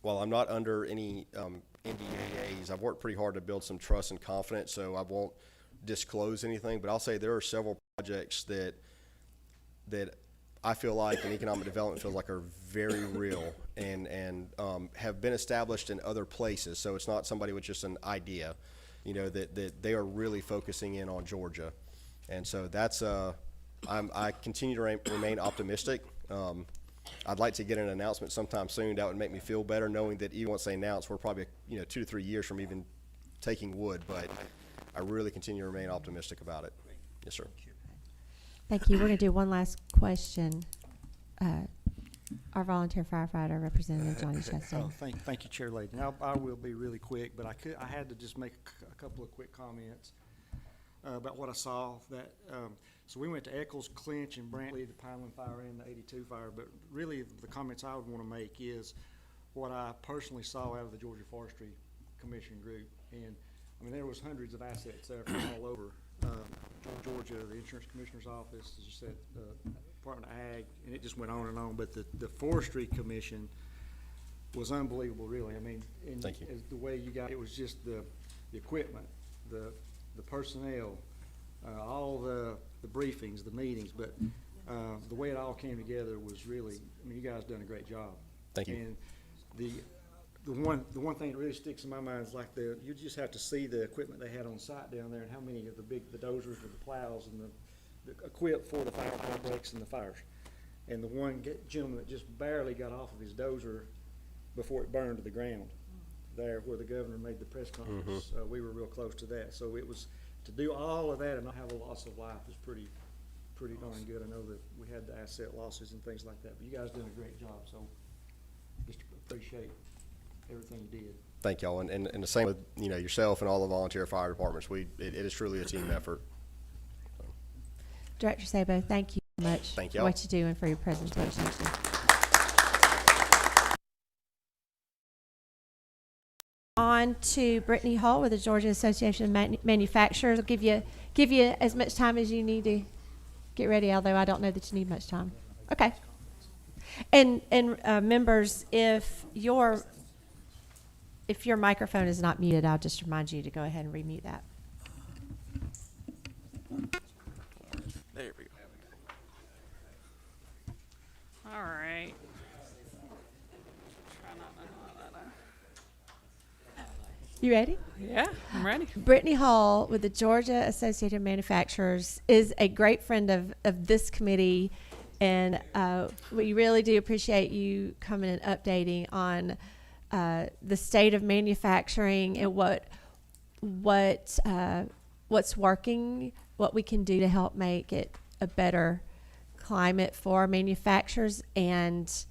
while I'm not under any NDAs, I've worked pretty hard to build some trust and confidence, so I won't disclose anything, but I'll say there are several projects that I feel like, and economic development feels like, are very real and have been established in other places. So it's not somebody with just an idea, that they are really focusing in on Georgia. And so that's, I continue to remain optimistic. I'd like to get an announcement sometime soon. That would make me feel better, knowing that even once they announce, we're probably 2 to 3 years from even taking wood. But I really continue to remain optimistic about it. Yes, sir. Thank you. We're going to do one last question. Our volunteer firefighter, Representative Johnny Chastain. Thank you, Chair Lady. Now, I will be really quick, but I had to just make a couple of quick comments about what I saw. So we went to Eccles, Clinch, and Brantley, the Pineland Fire and the 82 fire, but really the comments I would want to make is what I personally saw out of the Georgia Forestry Commission group. And I mean, there was hundreds of assets there from all over Georgia, the Insurance Commissioner's Office, as you said, Department of Ag, and it just went on and on. But the Forestry Commission was unbelievable, really. I mean, Thank you. The way you got it was just the equipment, the personnel, all the briefings, the meetings, but the way it all came together was really, I mean, you guys done a great job. Thank you. And the one thing that really sticks in my mind is like you just have to see the equipment they had on site down there and how many of the dozers and the plows and the equipped for the fire breaks and the fires. And the one gentleman that just barely got off of his dozer before it burned to the ground there where the governor made the press conference. Mm-hmm. We were real close to that. So it was, to do all of that and not have a loss of life is pretty darn good. I know that we had the asset losses and things like that, but you guys did a great job. So just appreciate everything you did. Thank y'all, and the same with yourself and all the volunteer fire departments. It is truly a team effort. Director Sabo, thank you so much Thank for y'all. what you do and for your presentation. On to Brittany Hall with the Georgia Association of Manufacturers. I'll give you as much time as you need to get ready, although I don't know that you need much time. Okay. And members, if your if your microphone is not muted, I'll just remind you to go ahead and remute that. There we go. All right. You ready? Yeah, I'm ready. Brittany Hall with the Georgia Associated of Manufacturers is a great friend of this committee, and we really do appreciate you coming and updating on the state of manufacturing and what's working, what we can do to help make it a better climate for manufacturers, and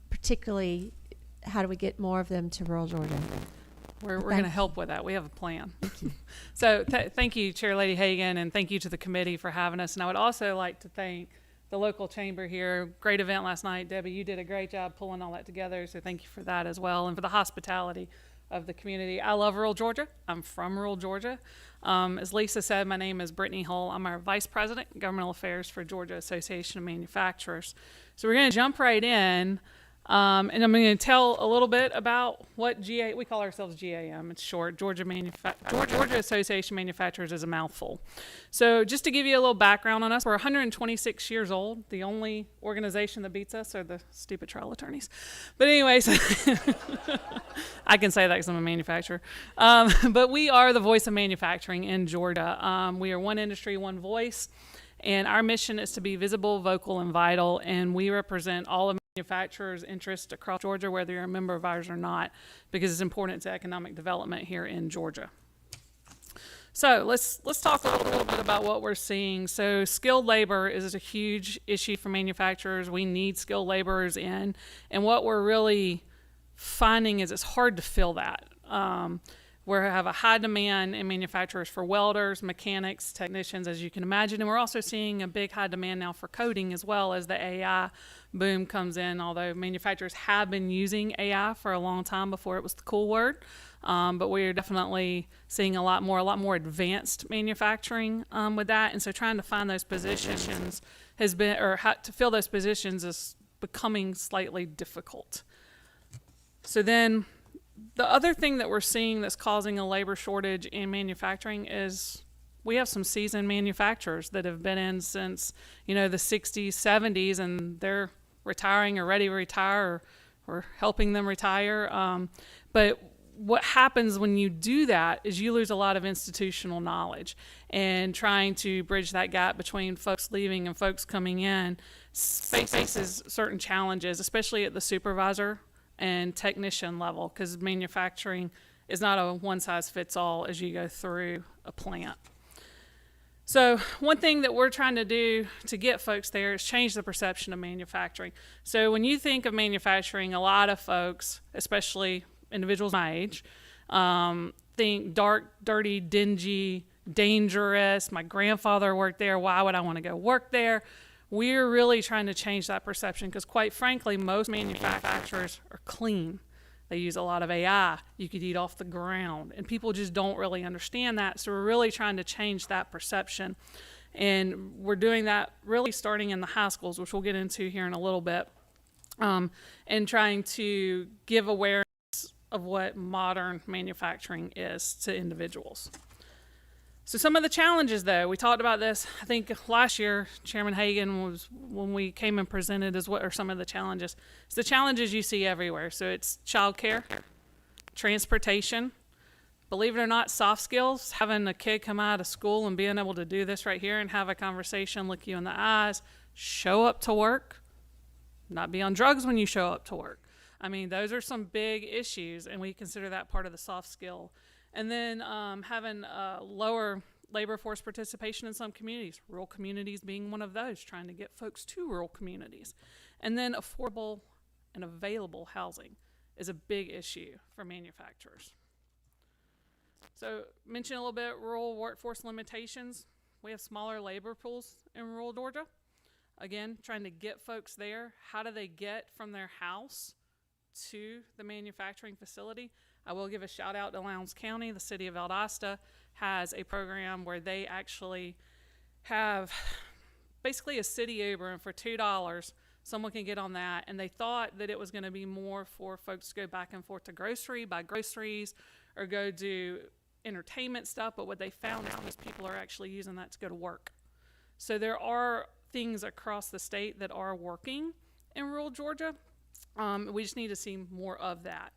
particularly how do we get more of them to rural Georgia. We're going to help with that. We have a plan. So thank you, Chair Lady Hagan, and thank you to the committee for having us. And I would also like to thank the local chamber here. Great event last night. Debbie, you did a great job pulling all that together, so thank you for that as well, and for the hospitality of the community. I love rural Georgia. I'm from rural Georgia. As Lisa said, my name is Brittany Hull. I'm our Vice President, Governmental Affairs for Georgia Association of Manufacturers. So we're going to jump right in. And I'm going to tell a little bit about what we call ourselves GAM. It's short. Georgia Association of Manufacturers is a mouthful. So just to give you a little background on us, we're 126 years old. The only organization that beats us are the stupid trial attorneys. But anyways, I can say that because I'm a manufacturer. But we are the voice of manufacturing in Georgia. We are one industry, one voice. And our mission is to be visible, vocal, and vital. And we represent all of manufacturers' interests across Georgia, whether you're a member of ours or not, because it's important to economic development here in Georgia. So let's talk a little bit about what we're seeing. So skilled labor is a huge issue for manufacturers. We need skilled laborers in, and what we're really finding is it's hard to fill that. We have a high demand in manufacturers for welders, mechanics, technicians, as you can imagine. And we're also seeing a big high demand now for coding as well as the AI boom comes in, although manufacturers have been using AI for a long time before it was the cool word. But we're definitely seeing a lot more advanced manufacturing with that. And so trying to find those positions has been, or to fill those positions is becoming slightly difficult. So then, the other thing that we're seeing that's causing a labor shortage in manufacturing is we have some seasoned manufacturers that have been in since, the 60s, 70s, and they're retiring or ready to retire, or helping them retire. But what happens when you do that is you lose a lot of institutional knowledge, and trying to bridge that gap between folks leaving and folks coming in faces certain challenges, especially at the supervisor and technician level, because manufacturing is not a one-size-fits-all as you go through a plant. So one thing that we're trying to do to get folks there is change the perception of manufacturing. So when you think of manufacturing, a lot of folks, especially individuals my age, think dark, dirty, dingy, dangerous. My grandfather worked there. Why would I want to go work there? We're really trying to change that perception, because quite frankly, most manufacturers are clean. They use a lot of AI. You could eat off the ground, and people just don't really understand that. So we're really trying to change that perception, and we're doing that really starting in the high schools, which we'll get into here in a little bit, and trying to give awareness of what modern manufacturing is to individuals. So some of the challenges, though, we talked about this, I think last year, Chairman Hagan, was when we came and presented, as what are some of the challenges. It's the challenges you see everywhere. So it's childcare, transportation, believe it or not, soft skills, having a kid come out of school and being able to do this right here and have a conversation, look you in the eyes, show up to work, not be on drugs when you show up to work. I mean, those are some big issues, and we consider that part of the soft skill. And then having lower labor force participation in some communities, rural communities being one of those, trying to get folks to rural communities. And then affordable and available housing is a big issue for manufacturers. So mention a little bit rural workforce limitations. We have smaller labor pools in rural Georgia. Again, trying to get folks there. How do they get from their house to the manufacturing facility? I will give a shout out to Lowndes County. The city of Valdosta has a program where they actually have basically a city Uber, and for $2, someone can get on that. And they thought that it was going to be more for folks to go back and forth to grocery, buy groceries, or go do entertainment stuff. But what they found is these people are actually using that to go to work. So there are things across the state that are working in rural Georgia. We just need to see more of that.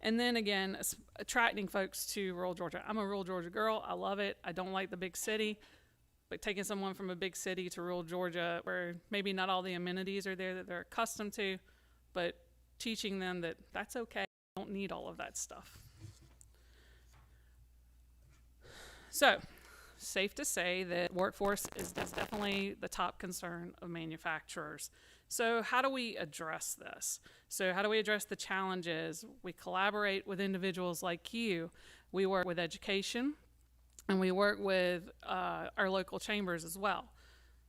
And then again, attracting folks to rural Georgia. I'm a rural Georgia girl. I love it. I don't like the big city. But taking someone from a big city to rural Georgia, where maybe not all the amenities are there that they're accustomed to, but teaching them that that's okay. You don't need all of that stuff. So, safe to say that workforce is definitely the top concern of manufacturers. So how do we address this? So how do we address the challenges? We collaborate with individuals like you. We work with education, and we work with our local chambers as well.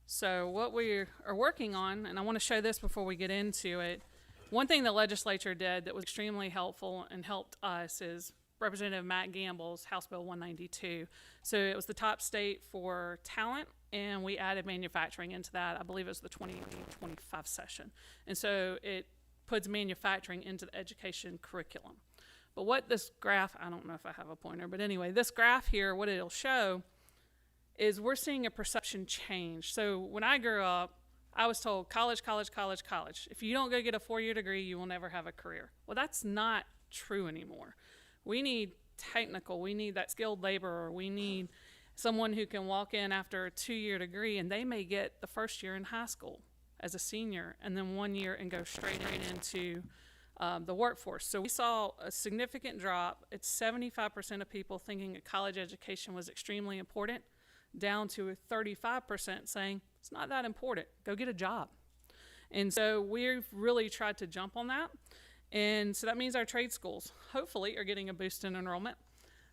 So what we are working on, and I want to show this before we get into it, one thing the legislature did that was extremely helpful and helped us is Representative Matt Gamble's House Bill 192. So it was the top state for talent, and we added manufacturing into that. I believe it was the 2025 session. And so it puts manufacturing into the education curriculum. But what this graph, I don't know if I have a pointer, but anyway, this graph here, what it'll show is we're seeing a perception change. So when I grew up, I was told college, college, college, college. If you don't go get a 4-year degree, you will never have a career. Well, that's not true anymore. We need technical, we need that skilled laborer, we need someone who can walk in after a 2-year degree, and they may get the first year in high school as a senior, and then 1 year and go straight into the workforce. So we saw a significant drop. It's 75% of people thinking a college education was extremely important, down to 35% saying it's not that important, go get a job. And so we've really tried to jump on that. And so that means our trade schools, hopefully, are getting a boost in enrollment.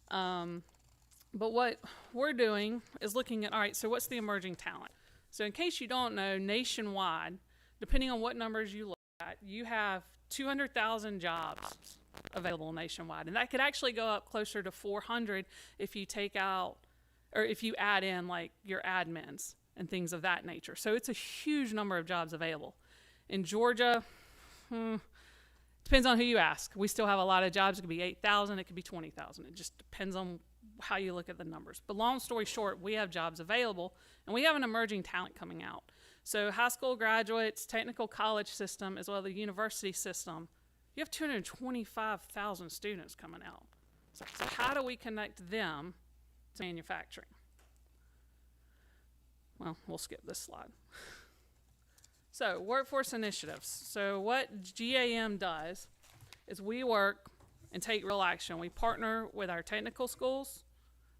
But what we're doing is looking at, all right, so what's the emerging talent? So in case you don't know, nationwide, depending on what numbers you look at, you have 200,000 jobs available nationwide. And that could actually go up closer to 400 if you take out, or if you add in like your admins and things of that nature. So it's a huge number of jobs available. In Georgia, depends on who you ask. We still have a lot of jobs. It could be 8,000, it could be 20,000. It just depends on how you look at the numbers. But long story short, we have jobs available, and we have an emerging talent coming out. So high school graduates, technical college system, as well as the university system, you have 225,000 students coming out. So how do we connect them to manufacturing? Well, we'll skip this slide. So workforce initiatives. So what GAM does is we work and take real action. We partner with our technical schools.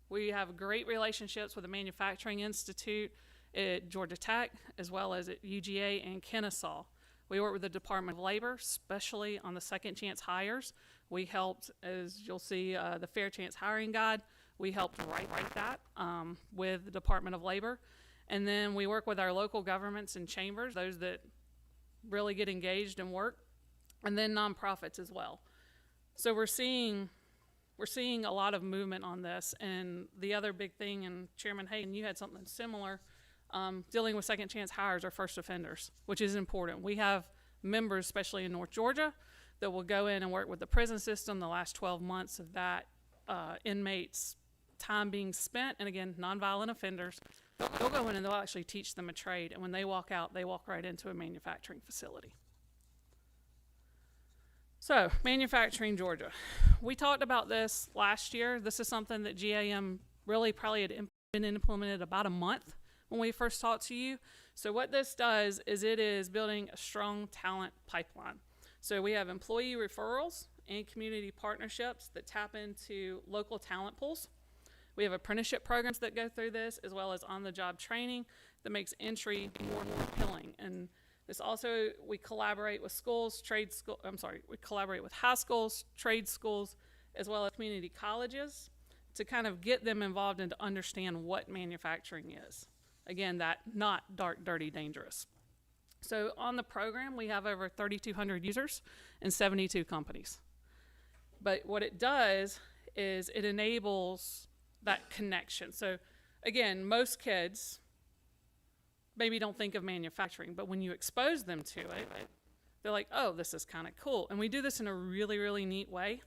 We have great relationships with the Manufacturing Institute at Georgia Tech, as well as at UGA and Kennesaw. We work with the Department of Labor, especially on the second chance hires. We helped, as you'll see, the Fair Chance Hiring Guide. We helped write that with the Department of Labor. And then we work with our local governments and chambers, those that really get engaged and work, and then nonprofits as well. So we're seeing a lot of movement on this. And the other big thing, and Chairman Hagan, you had something similar, dealing with second chance hires or first offenders, which is important. We have members, especially in North Georgia, that will go in and work with the prison system the last 12 months of that inmate's time being spent. And again, nonviolent offenders, they'll go in and they'll actually teach them a trade. And when they walk out, they walk right into a manufacturing facility. So, manufacturing Georgia. We talked about this last year. This is something that GAM really probably had been implemented about a month when we first talked to you. So what this does is it is building a strong talent pipeline. So we have employee referrals and community partnerships that tap into local talent pools. We have apprenticeship programs that go through this, as well as on-the-job training that makes entry more and more appealing. And this also, we collaborate with we collaborate with high schools, trade schools, as well as community colleges to kind of get them involved and to understand what manufacturing is. Again, that not dark, dirty, dangerous. So on the program, we have over 3,200 users and 72 companies. But what it does is it enables that connection. So again, most kids maybe don't think of manufacturing, but when you expose them to it, they're like, oh, this is kind of cool. And we do this in a really, really neat way.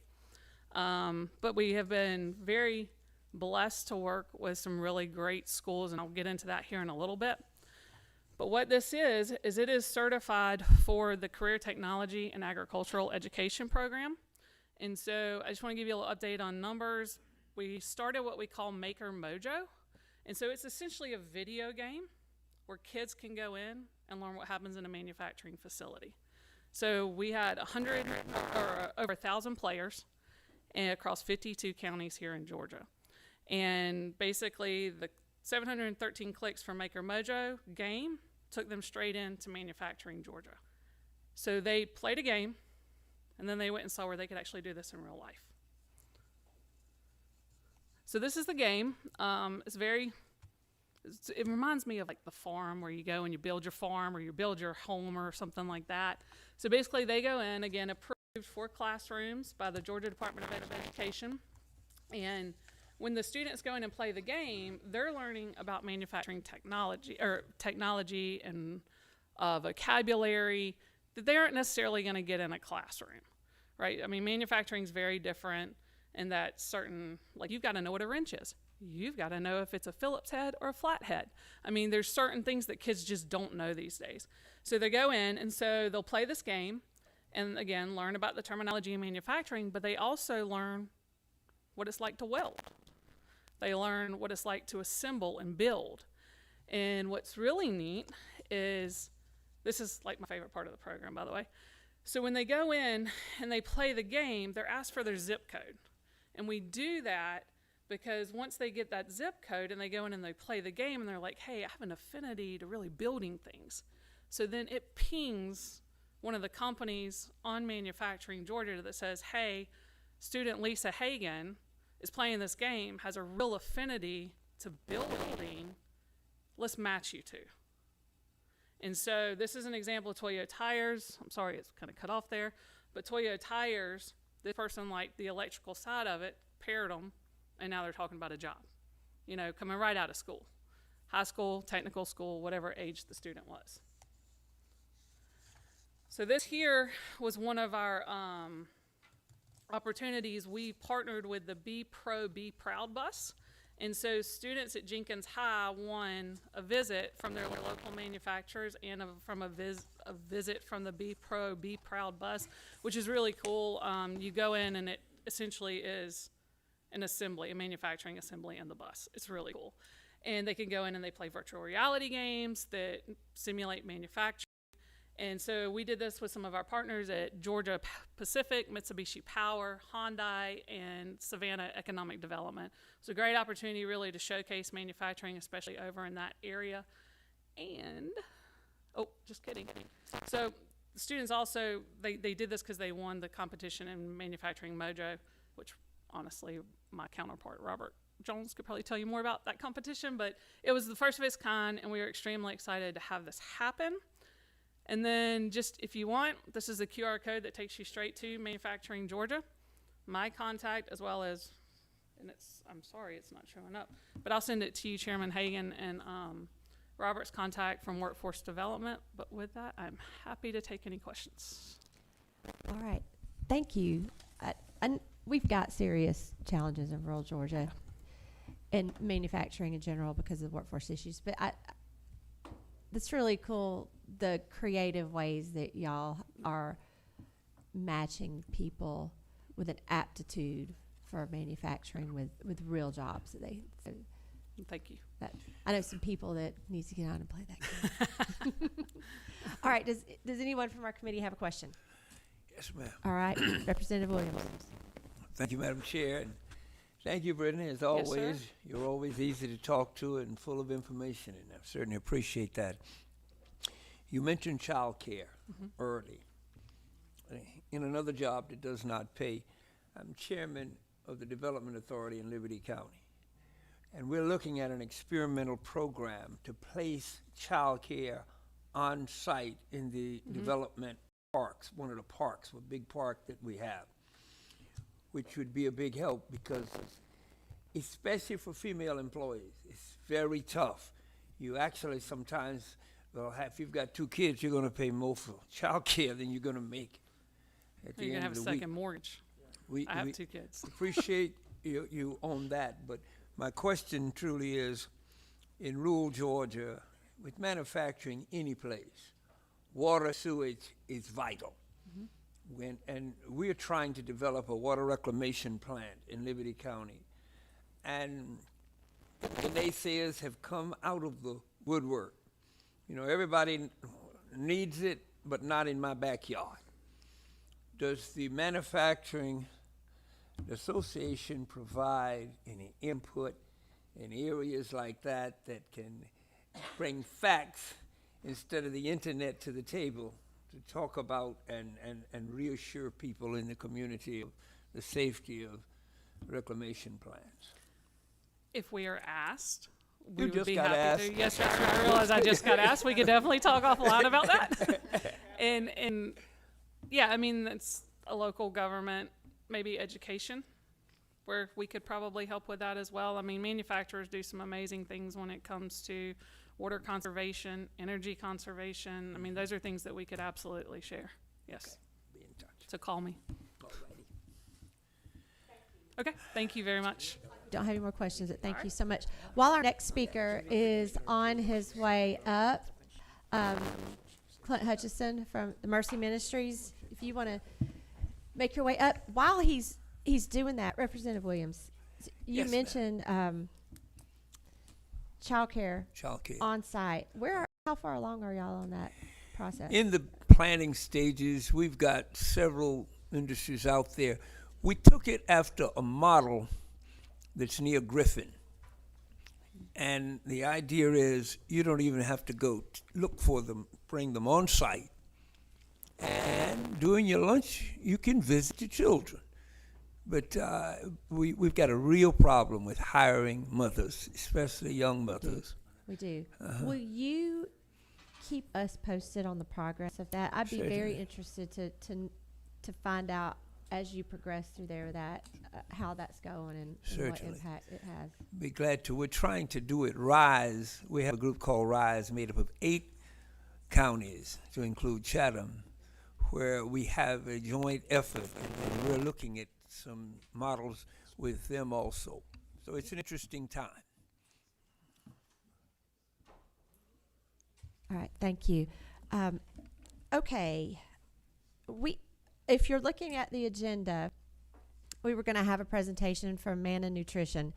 But we have been very blessed to work with some really great schools, and I'll get into that here in a little bit. But what this is it is certified for the Career Technology and Agricultural Education Program. And so I just want to give you a little update on numbers. We started what we call Maker Mojo. And so it's essentially a video game where kids can go in and learn what happens in a manufacturing facility. So we had 100 or over 1,000 players across 52 counties here in Georgia. And basically the 713 clicks from Maker Mojo game took them straight into manufacturing Georgia. So they played a game, and then they went and saw where they could actually do this in real life. So this is the game. It reminds me of like the farm where you go and you build your farm or you build your home or something like that. So basically they go in, again, approved for classrooms by the Georgia Department of Education. And when the students go in and play the game, they're learning about manufacturing technology and vocabulary that they aren't necessarily going to get in a classroom, right? I mean, manufacturing is very different in that certain, like you've got to know what a wrench is. You've got to know if it's a Phillips head or a flat head. I mean, there's certain things that kids just don't know these days. So they go in, and so they'll play this game and, again, learn about the terminology in manufacturing, but they also learn what it's like to weld. They learn what it's like to assemble and build. And what's really neat is, this is like my favorite part of the program, by the way. So when they go in and they play the game, they're asked for their zip code. And we do that because once they get that zip code and they go in and they play the game and they're like, hey, I have an affinity to really building things. So then it pings one of the companies on Manufacturing Georgia that says, hey, student Lisa Hagan is playing this game, has a real affinity to building. Let's match you two. And so this is an example of Toyo Tires. I'm sorry, it's kind of cut off there. But Toyo Tires, this person liked the electrical side of it, paired them, and now they're talking about a job, coming right out of school. High school, technical school, whatever age the student was. So this here was one of our opportunities. We partnered with the Be Pro, Be Proud bus. And so students at Jenkins High won a visit from their local manufacturers and a visit from the Be Pro, Be Proud bus, which is really cool. You go in and it essentially is an assembly, a manufacturing assembly in the bus. It's really cool. And they can go in and they play virtual reality games that simulate manufacturing. And so we did this with some of our partners at Georgia Pacific, Mitsubishi Power, Hyundai, and Savannah Economic Development. It's a great opportunity really to showcase manufacturing, especially over in that area. And, just kidding. So the students also, they did this because they won the competition in Manufacturing Mojo, which honestly, my counterpart, Robert Jones, could probably tell you more about that competition, but it was the first of its kind, and we were extremely excited to have this happen. And then just if you want, this is a QR code that takes you straight to Manufacturing Georgia. My contact as well as, and I'm sorry it's not showing up, but I'll send it to you, Chairman Hagan, and Robert's contact from Workforce Development. But with that, I'm happy to take any questions. All right. Thank you. And we've got serious challenges in rural Georgia and manufacturing in general because of workforce issues. But that's really cool, the creative ways that y'all are matching people with an aptitude for manufacturing with real jobs. Thank you. I know some people that needs to get out and play that game. All right. Does anyone from our committee have a question? Yes, ma'am. All right. Representative Williams. Thank you, Madam Chair. And thank you, Brittany. As always, sir. You're always easy to talk to and full of information, and I certainly appreciate that. You mentioned child care early. In another job that does not pay, I'm chairman of the Development Authority in Liberty County. And we're looking at an experimental program to place child care on site in the development parks, one of the parks, a big park that we have, which would be a big help because especially for female employees, it's very tough. you actually sometimes, well, if you've got 2 kids, you're going to pay more for child care than you're going to make at the You're gonna end have of a the week. second mortgage. We, I have we 2 kids. appreciate you on that, but my question truly is, in rural Georgia, with manufacturing any place, water sewage is vital. And we're trying to develop a water reclamation plant in Liberty County. And the naysayers have come out of the woodwork. You know, everybody needs it, but not in my backyard. Does the manufacturing association provide any input in areas like that that can bring facts instead of the internet to the table to talk about and reassure people in the community of the safety of reclamation plans? If we are asked, You we would just be got happy asked. to. Yes, sir. I realize I just got asked. We could definitely talk off a lot about that. and yeah, I mean, that's a local government, maybe education, where we could probably help with that as well. I mean, manufacturers do some amazing things when it comes to water conservation, energy conservation. I mean, those are things that we could absolutely share. Yes. Be in touch. So call me. Alrighty. Okay. Thank you very much. Don't have any more questions, but thank you so much. While our next speaker is on his way up, Clint Hutchison from the Mercy Ministries, if you want to make your way up, while he's doing that, Representative Williams, you Yes, ma'am. mentioned childcare Childcare. on site. How far along are y'all on that process? In the planning stages, we've got several industries out there. We took it after a model that's near Griffin. And the idea is you don't even have to go look for them, bring them on site. And during your lunch, you can visit your children. But we've got a real problem with hiring mothers, especially young mothers. We do. Will you keep us posted on the progress of that? I'd be very Certainly. interested to find out as you progress through there that how that's going and what Certainly. impact it has. Be glad to. We're trying to do it RISE. We have a group called RISE made up of 8 counties to include Chatham, where we have a joint effort, and we're looking at some models with them also. So it's an interesting time. All right, thank you. Okay, if you're looking at the agenda, we were going to have a presentation from Manna Nutrition.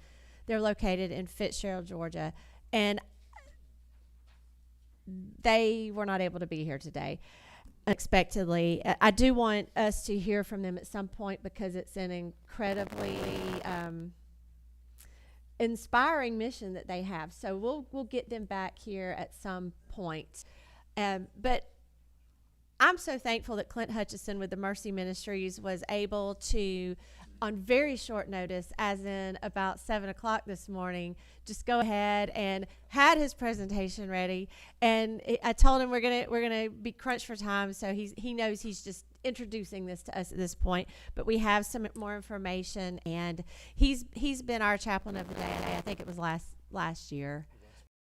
They're located in Fitzgerald, Georgia, and they were not able to be here today unexpectedly. I do want us to hear from them at some point because it's an incredibly inspiring mission that they have. So we'll get them back here at some point. But I'm so thankful that Clint Hutchison with the Mercy Ministries was able to, on very short notice, as in about 7 o'clock this morning, just go ahead and had his presentation ready. And I told him we're gonna be crunched for time, so he knows he's just introducing this to us at this point. But we have some more information, and he's been our chaplain of the day. I think it was last year.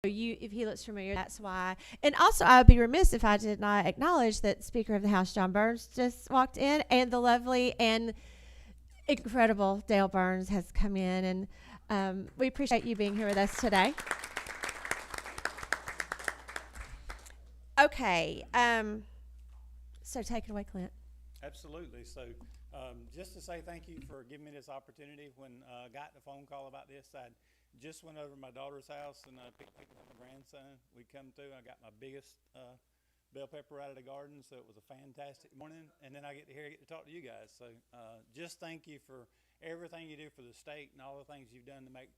If he looks familiar, that's why. And also, I would be remiss if I did not acknowledge that Speaker of the House John Burns just walked in, and the lovely and incredible Dale Burns has come in, and we appreciate you being here with us today. Okay, so take it away, Clint. Absolutely. So just to say thank you for giving me this opportunity. When I got the phone call about this, I just went over to my daughter's house and picked up my grandson. We come through, I got my biggest bell pepper out of the garden, so it was a fantastic morning. And then I get to talk to you guys. So just thank you for everything you do for the state and all the things you've done to make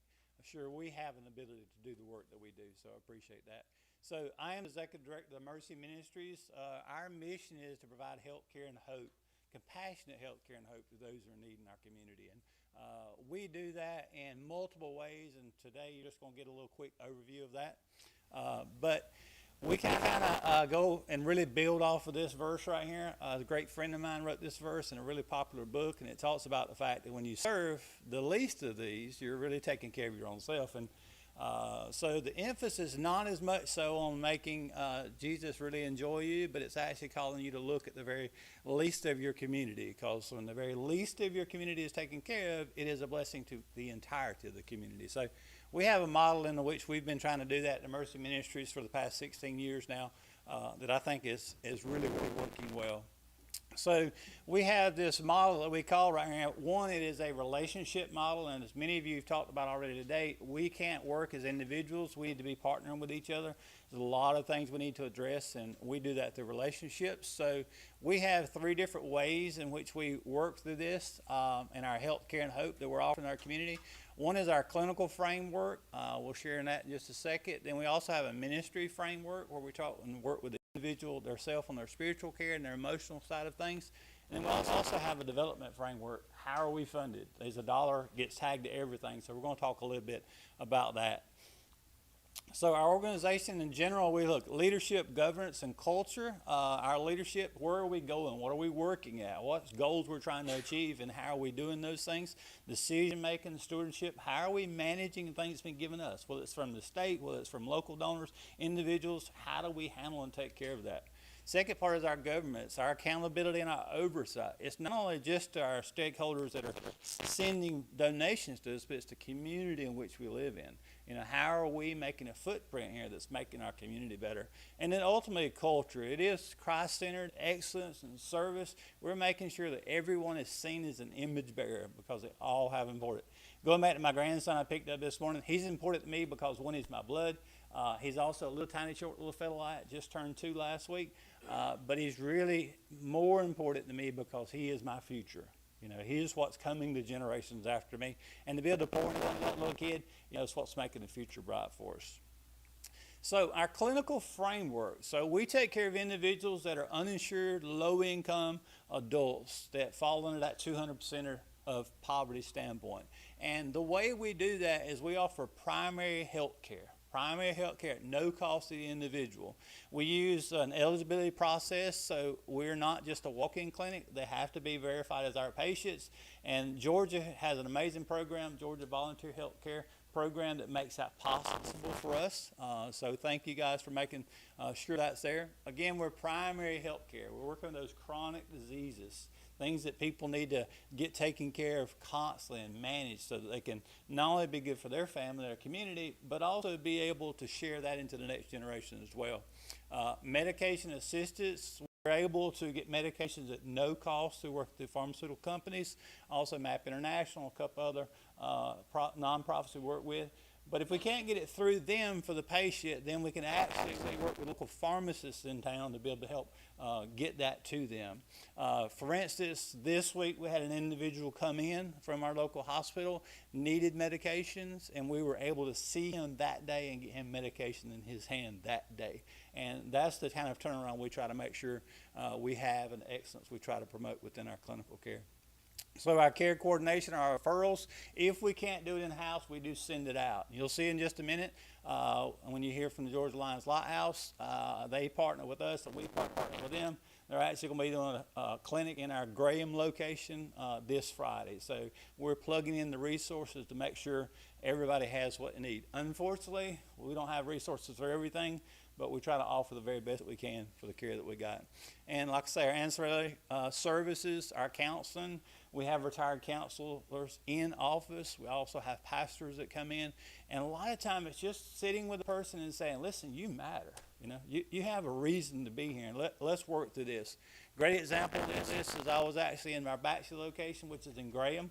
sure we have an ability to do the work that we do. So I appreciate that. So I am the Executive Director of the Mercy Ministries. Our mission is to provide health care and hope, compassionate health care and hope to those who are in need in our community. And we do that in multiple ways, and today you're just going to get a little quick overview of that. But we can kind of go and really build off of this verse right here. A great friend of mine wrote this verse in a really popular book, and it talks about the fact that when you serve the least of these, you're really taking care of your own self. And So the emphasis is not as much so on making Jesus really enjoy you, but it's actually calling you to look at the very least of your community, because when the very least of your community is taken care of, it is a blessing to the entirety of the community. So we have a model in which we've been trying to do that in Mercy Ministries for the past 16 years now that I think is really, really working well. So we have this model that we call right now, one, it is a relationship model, and as many of you have talked about already today, we can't work as individuals. We need to be partnering with each other. There's a lot of things we need to address, and we do that through relationships. So we have 3 different ways in which we work through this in our health, care, and hope that we're offering our community. One is our clinical framework. We'll share in that in just a second. Then we also have a ministry framework where we talk and work with the individual, themselves on their spiritual care and their emotional side of things. And we also have a development framework. How are we funded? There's a dollar gets tagged to everything, so we're going to talk a little bit about that. So our organization in general, we look leadership, governance, and culture. Our leadership, where are we going? What are we working at? What goals we're trying to achieve, and how are we doing those things? Decision making, stewardship, how are we managing the things that's been given us? Whether it's from the state, whether it's from local donors, individuals, how do we handle and take care of that? Second part is our government. It's our accountability and our oversight. It's not only just our stakeholders that are sending donations to us, but it's the community in which we live in. You know, how are we making a footprint here that's making our community better? And then ultimately culture. It is Christ-centered, excellence, and service. We're making sure that everyone is seen as an image bearer because they all have importance. Going back to my grandson I picked up this morning, he's important to me because one, he's my blood. He's also a little tiny short little fellow just turned 2 last week. But he's really more important to me because he is my future. You know, he is what's coming to generations after me. And to be able to pour into that little kid, you know, it's what's making the future bright for us. So our clinical framework. So we take care of individuals that are uninsured, low-income adults that fall under that 200% of poverty standpoint. And the way we do that is we offer primary health care. Primary health care at no cost to the individual. We use an eligibility process, so we're not just a walk-in clinic. They have to be verified as our patients. And Georgia has an amazing program, Georgia Volunteer Health Care Program, that makes that possible for us. So thank you guys for making sure that's there. Again, we're primary health care. We're working on those chronic diseases, things that people need to get taken care of constantly and manage so that they can not only be good for their family, their community, but also be able to share that into the next generation as well. Medication assistance, we're able to get medications at no cost through work with pharmaceutical companies, also MAP International, a couple other nonprofits we work with. But if we can't get it through them for the patient, then we can actually work with local pharmacists in town to be able to help get that to them. For instance, this week we had an individual come in from our local hospital, needed medications, and we were able to see him that day and get him medication in his hand that day. And that's the kind of turnaround we try to make sure we have, and excellence we try to promote within our clinical care. So our care coordination, our referrals, if we can't do it in-house, we do send it out. You'll see in just a minute when you hear from the Georgia Lions Lighthouse, they partner with us, and we partner with them. They're actually going to be doing a clinic in our Graham location this Friday. So we're plugging in the resources to make sure everybody has what they need. Unfortunately, we don't have resources for everything, but we try to offer the very best that we can for the care that we got. And like I say, our ancillary services, our counseling, we have retired counselors in office. We also have pastors that come in. And a lot of time it's just sitting with a person and saying, listen, you matter. You know, you have a reason to be here, and let's work through this. Great example of this is I was actually in our Baxter location, which is in Graham.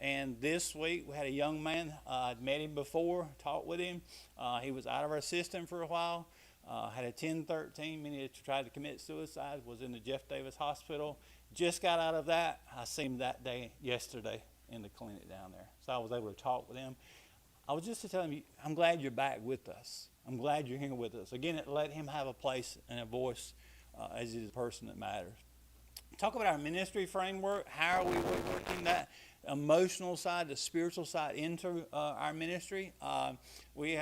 And this week we had a young man, I'd met him before, talked with him. He was out of our system for a while. Had a 1013, meaning he tried to commit suicide, was in the Jeff Davis Hospital. Just got out of that. I seen him that day, yesterday, in the clinic down there. So I was able to talk with him. I was just to tell him, I'm glad you're back with us. I'm glad you're here with us. Again, it let him have a place and a voice as he's a person that matters. Talk about our ministry framework. How are we working that emotional side, the spiritual side into our ministry? We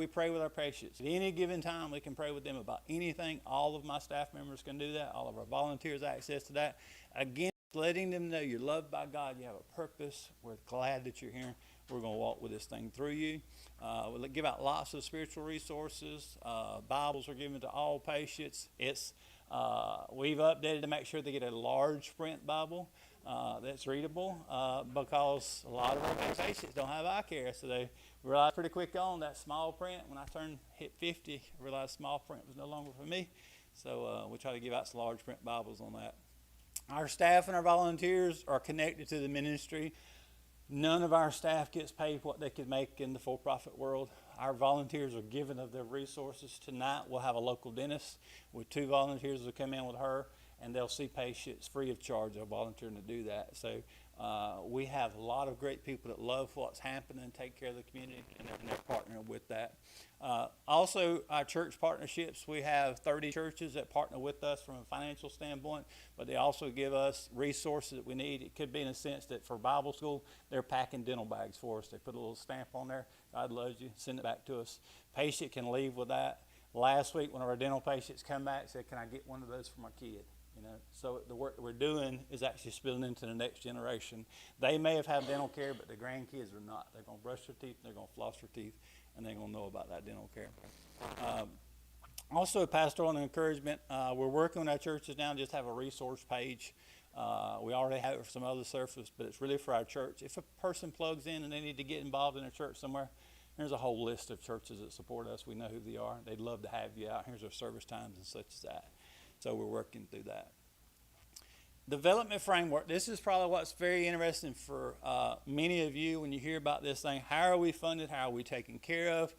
pray with our patients. At any given time, we can pray with them about anything. All of my staff members can do that. All of our volunteers have access to that. Again, letting them know you're loved by God, you have a purpose. We're glad that you're here. We're going to walk with this thing through you. We'll give out lots of spiritual resources. Bibles are given to all patients. We've updated to make sure they get a large print Bible that's readable because a lot of our patients don't have eye care. So they realized pretty quick on that small print. When I hit 50, I realized small print was no longer for me. So we try to give out some large print Bibles on that. Our staff and our volunteers are connected to the ministry. None of our staff gets paid what they could make in the for-profit world. Our volunteers are given of their resources. Tonight we'll have a local dentist with 2 volunteers who come in with her, and they'll see patients free of charge. They're volunteering to do that. So we have a lot of great people that love what's happening, take care of the community, and they're partnering with that. Also, our church partnerships, we have 30 churches that partner with us from a financial standpoint, but they also give us resources that we need. It could be in a sense that for Bible school, they're packing dental bags for us. They put a little stamp on there, God loves you, send it back to us. Patient can leave with that. Last week, one of our dental patients come back and said, can I get one of those for my kid? So the work that we're doing is actually spilling into the next generation. They may have had dental care, but the grandkids are not. They're going to brush their teeth, they're going to floss their teeth, and they're going to know about that dental care. Also, pastoral and encouragement. We're working with our churches now, just have a resource page. We already have it for some other services, but it's really for our church. If a person plugs in and they need to get involved in a church somewhere, there's a whole list of churches that support us. We know who they are. They'd love to have you out. Here's our service times and such as that. So we're working through that. Development framework. This is probably what's very interesting for many of you when you hear about this thing. How are we funded? How are we taken care of?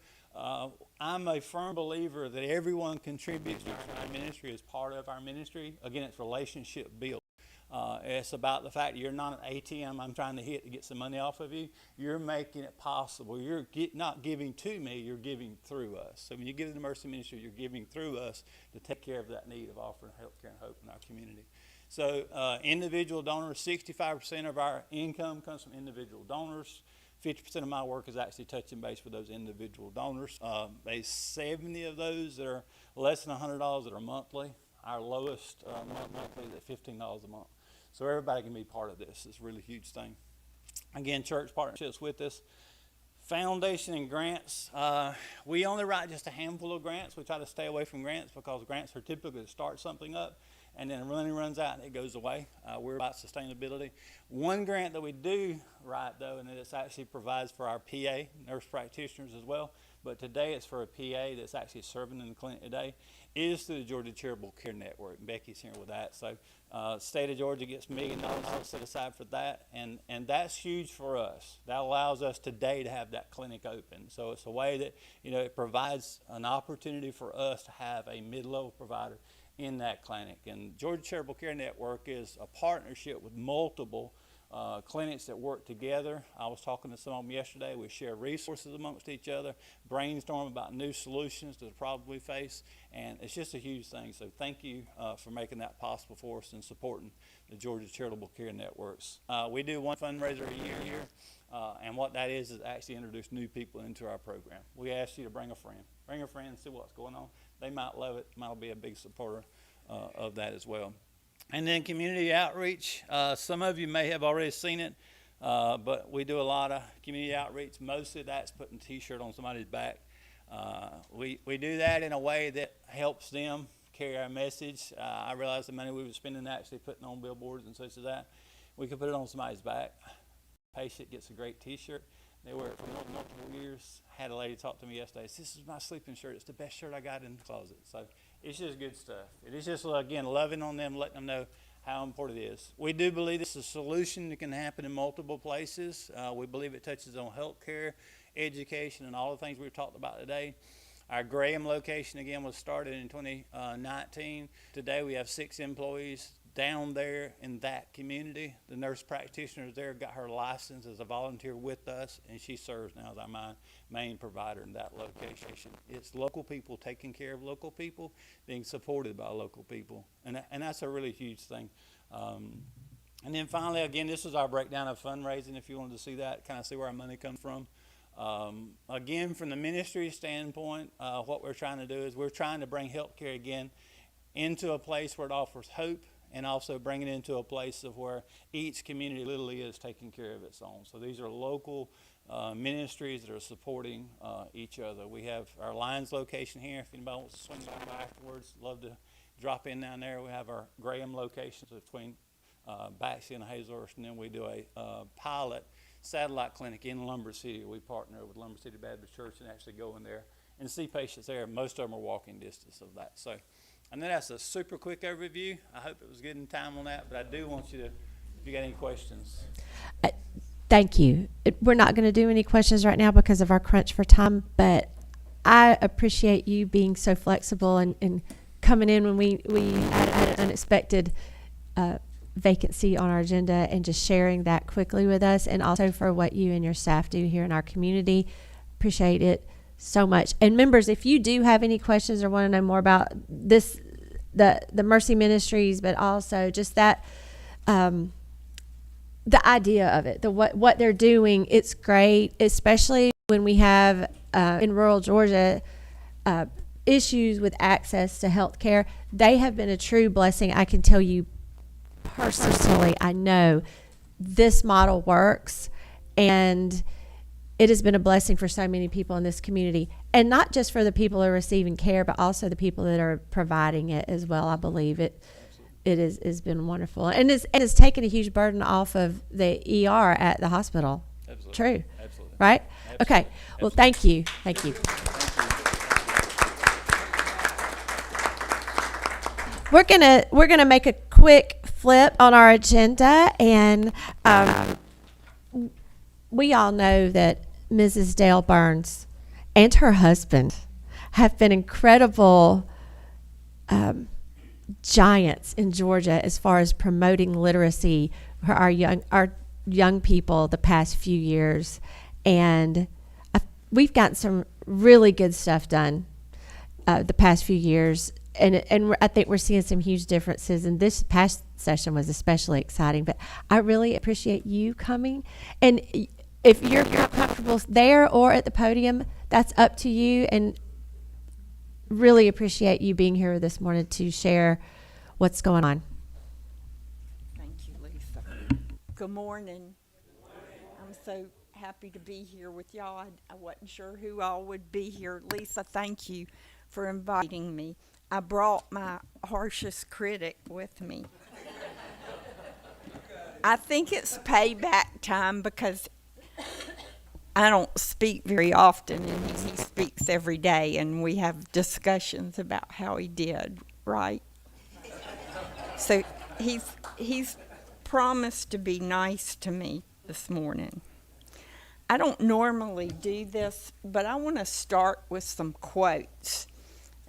I'm a firm believer that everyone contributes to our ministry as part of our ministry. Again, it's relationship built. It's about the fact that you're not an ATM I'm trying to hit to get some money off of you. You're making it possible. You're not giving to me, you're giving through us. So when you give to the Mercy Ministry, you're giving through us to take care of that need of offering health care and hope in our community. So individual donors, 65% of our income comes from individual donors. 50% of my work is actually touching base with those individual donors. There's 70 of those that are less than $100 that are monthly. Our lowest monthly is at $15 a month. So everybody can be part of this. It's a really huge thing. Again, church partnerships with us. Foundation and grants. We only write just a handful of grants. We try to stay away from grants because grants are typically to start something up, and then the money runs out and it goes away. We're about sustainability. One grant that we do write, though, and it actually provides for our PA, nurse practitioners as well, but today it's for a PA that's actually serving in the clinic today, is through the Georgia Charitable Care Network. Becky's here with that. So state of Georgia gets $1 million set aside for that, and that's huge for us. That allows us today to have that clinic open. So it's a way that, it provides an opportunity for us to have a mid-level provider in that clinic. And Georgia Charitable Care Network is a partnership with multiple clinics that work together. I was talking to some of them yesterday. We share resources amongst each other, brainstorm about new solutions to the problem we face, and it's just a huge thing. So thank you for making that possible for us and supporting the Georgia Charitable Care Networks. We do one fundraiser a year here, and what that is actually introduce new people into our program. We ask you to bring a friend and see what's going on. They might love it, might be a big supporter of that as well. And then community outreach. Some of you may have already seen it, but we do a lot of community outreach. Mostly that's putting a t-shirt on somebody's back. We do that in a way that helps them carry our message. I realize the money we were spending actually putting on billboards and such as that, we could put it on somebody's back. Patient gets a great t-shirt. They wear it for multiple years. Had a lady talk to me yesterday. This is my sleeping shirt. It's the best shirt I got in the closet. So it's just good stuff. It is just, again, loving on them, letting them know how important it is. We do believe this is a solution that can happen in multiple places. We believe it touches on health care, education, and all the things we've talked about today. Our Graham location, again, was started in 2019. Today we have 6 employees down there in that community. The nurse practitioner there got her license as a volunteer with us, and she serves now as our main provider in that location. It's local people taking care of local people, being supported by local people, and that's a really huge thing. And then finally, again, this is our breakdown of fundraising. If you wanted to see that, kind of see where our money comes from. Again, from the ministry standpoint, what we're trying to do is we're trying to bring healthcare again into a place where it offers hope, and also bring it into a place of where each community literally is taking care of its own. So these are local ministries that are supporting each other. We have our Lions location here. If anybody wants to swing by afterwards, love to drop in down there. We have our Graham locations between Baxley and Hazlehurst, and then we do a pilot satellite clinic in Lumber City. We partner with Lumber City Baptist Church and actually go in there and see patients there. Most of them are walking distance of that. So I know that's a super quick overview. I hope it was good in time on that, but I do want you to, if you got any questions. Thank you. We're not going to do any questions right now because of our crunch for time, but I appreciate you being so flexible and coming in when we had an unexpected vacancy on our agenda and just sharing that quickly with us, and also for what you and your staff do here in our community. Appreciate it so much. And members, if you do have any questions or want to know more about this, the Mercy Ministries, but also just that, the idea of it, what they're doing, it's great, especially when we have in rural Georgia issues with access to health care. They have been a true blessing. I can tell you personally, I know this model works, and it has been a blessing for so many people in this community, and not just for the people who are receiving care, but also the people that are providing it as well. I believe it has been wonderful, and it's taken a huge burden off of the ER at the hospital. Absolutely. True. Absolutely. Right? Absolutely. Okay. Well, thank you. Thank you. We're gonna make a quick flip on our agenda, and we all know that Mrs. Dale Burns and her husband have been incredible giants in Georgia as far as promoting literacy for our young people the past few years, and we've gotten some really good stuff done the past few years. And I think we're seeing some huge differences, and this past session was especially exciting. But I really appreciate you coming. And if you're not comfortable there or at the podium, that's up to you. And really appreciate you being here this morning to share what's going on. Thank you, Lisa. Good morning. I'm so happy to be here with y'all. I wasn't sure who all would be here. Lisa, thank you for inviting me. I brought my harshest critic with me. I think it's payback time because I don't speak very often, and he speaks every day, and we have discussions about how he did, right? So he's promised to be nice to me this morning. I don't normally do this, but I want to start with some quotes.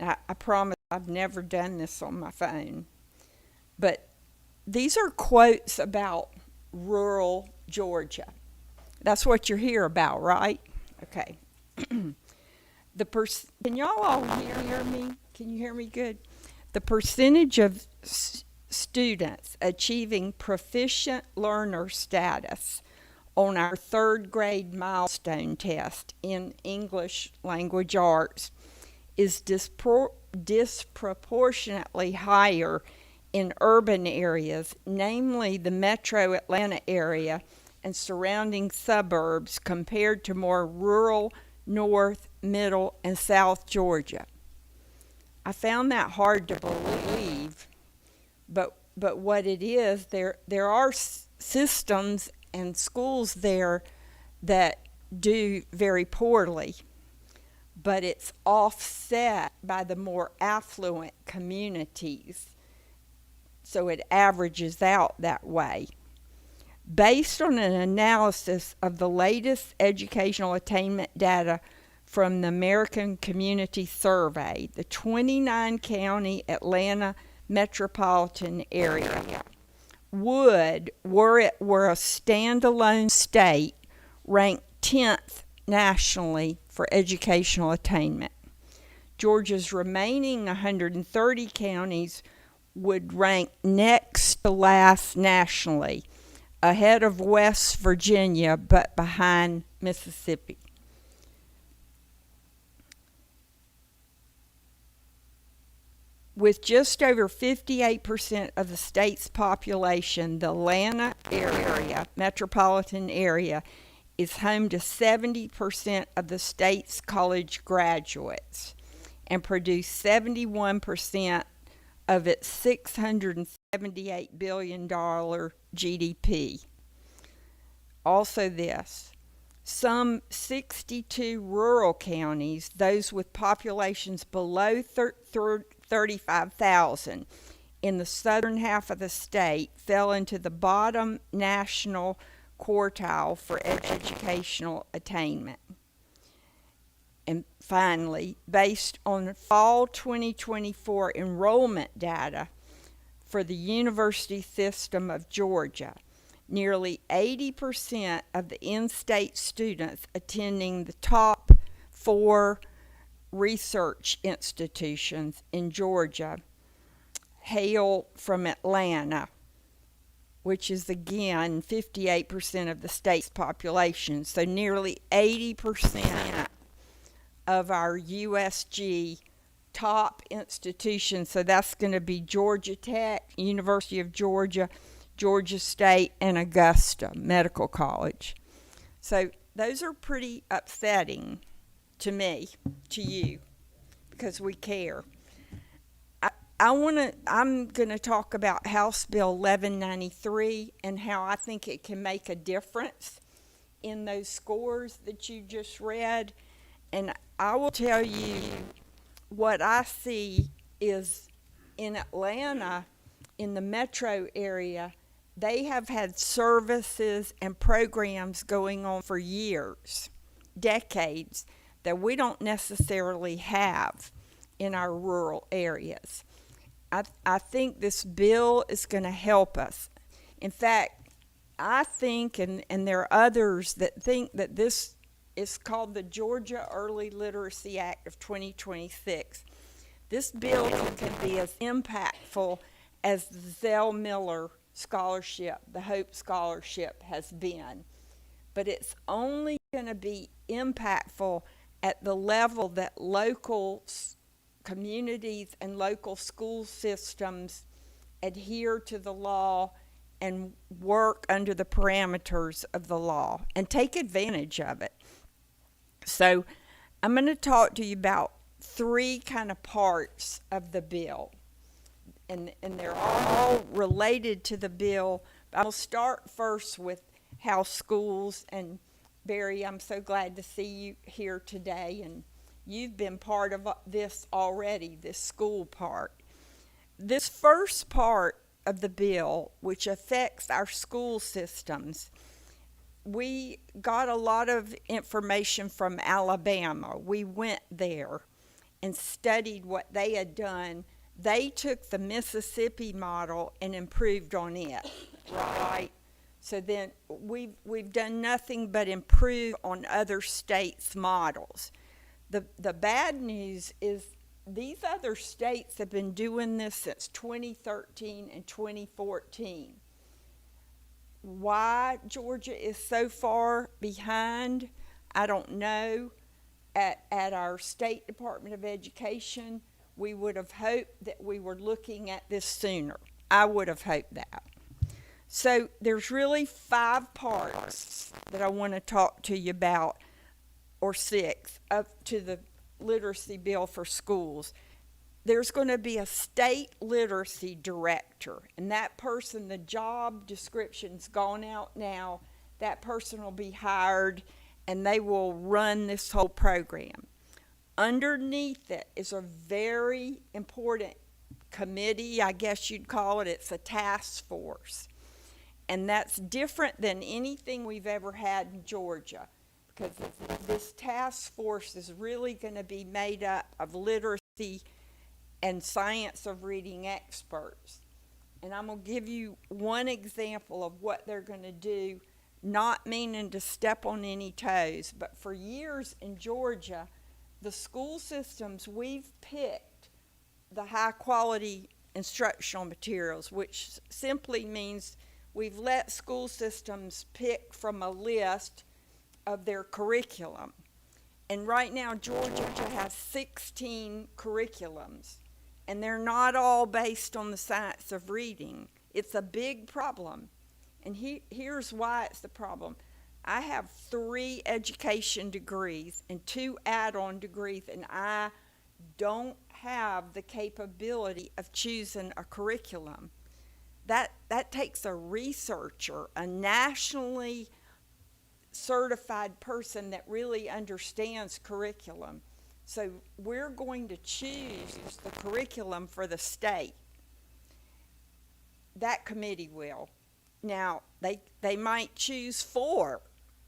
I promise I've never done this on my phone, but these are quotes about rural Georgia. That's what you're here about, right? Okay. Can y'all all hear me? Can you hear me good? The percentage of students achieving proficient learner status on our third grade milestone test in English language arts is disproportionately higher in urban areas, namely the metro Atlanta area and surrounding suburbs, compared to more rural North, Middle, and South Georgia. I found that hard to believe, but what it is, there are systems and schools there that do very poorly, but it's offset by the more affluent communities, so it averages out that way. Based on an analysis of the latest educational attainment data from the American Community Survey, the 29-county Atlanta metropolitan area would, were it were a standalone state, rank 10th nationally for educational attainment. Georgia's remaining 130 counties would rank next to last nationally, ahead of West Virginia, but behind Mississippi. With just over 58% of the state's population, the Atlanta area, metropolitan area, is home to 70% of the state's college graduates and produced 71% of its $678 billion GDP. Also this, some 62 rural counties, those with populations below 35,000 in the southern half of the state, fell into the bottom national quartile for educational attainment. And finally, based on fall 2024 enrollment data for the University System of Georgia, nearly 80% of the in-state students attending the top 4 research institutions in Georgia hail from Atlanta, which is again 58% of the state's population. So nearly 80% of our USG top institutions. So that's going to be Georgia Tech, University of Georgia, Georgia State, and Augusta Medical College. So those are pretty upsetting to me, to you, because we care. I'm going to talk about House Bill 1193 and how I think it can make a difference in those scores that you just read. And I will tell you what I see is in Atlanta, in the metro area, they have had services and programs going on for years, decades, that we don't necessarily have in our rural areas. I think this bill is going to help us. In fact, I think, and there are others that think that this is called the Georgia Early Literacy Act of 2026. This bill can be as impactful as the Zell Miller Scholarship, the Hope Scholarship, has been. But it's only going to be impactful at the level that local communities and local school systems adhere to the law and work under the parameters of the law and take advantage of it. So I'm going to talk to you about 3 kind of parts of the bill. And they're all related to the bill. I'll start first with how schools, and Barry, I'm so glad to see you here today, and you've been part of this already, this school part. This first part of the bill, which affects our school systems, we got a lot of information from Alabama. We went there and studied what they had done. They took the Mississippi model and improved on it, right? So then we've done nothing but improve on other states' models. The bad news is these other states have been doing this since 2013 and 2014. Why Georgia is so far behind, I don't know. At our State Department of Education, we would have hoped that we were looking at this sooner. I would have hoped that. So there's really 5 parts that I want to talk to you about, or 6, up to the literacy bill for schools. There's going to be a state literacy director, and that person, the job description's gone out now. That person will be hired, and they will run this whole program. Underneath it is a very important committee, I guess you'd call it. It's a task force. And that's different than anything we've ever had in Georgia, because this task force is really going to be made up of literacy and science of reading experts. And I'm going to give you one example of what they're going to do, not meaning to step on any toes, but for years in Georgia, the school systems, we've picked the high quality instructional materials, which simply means we've let school systems pick from a list of their curriculum. And right now, Georgia has 16 curriculums, and they're not all based on the science of reading. It's a big problem. And here's why it's the problem. I have 3 education degrees and 2 add-on degrees, and I don't have the capability of choosing a curriculum. That takes a researcher, a nationally certified person that really understands curriculum. So we're going to choose the curriculum for the state. That committee will. Now, they might choose 4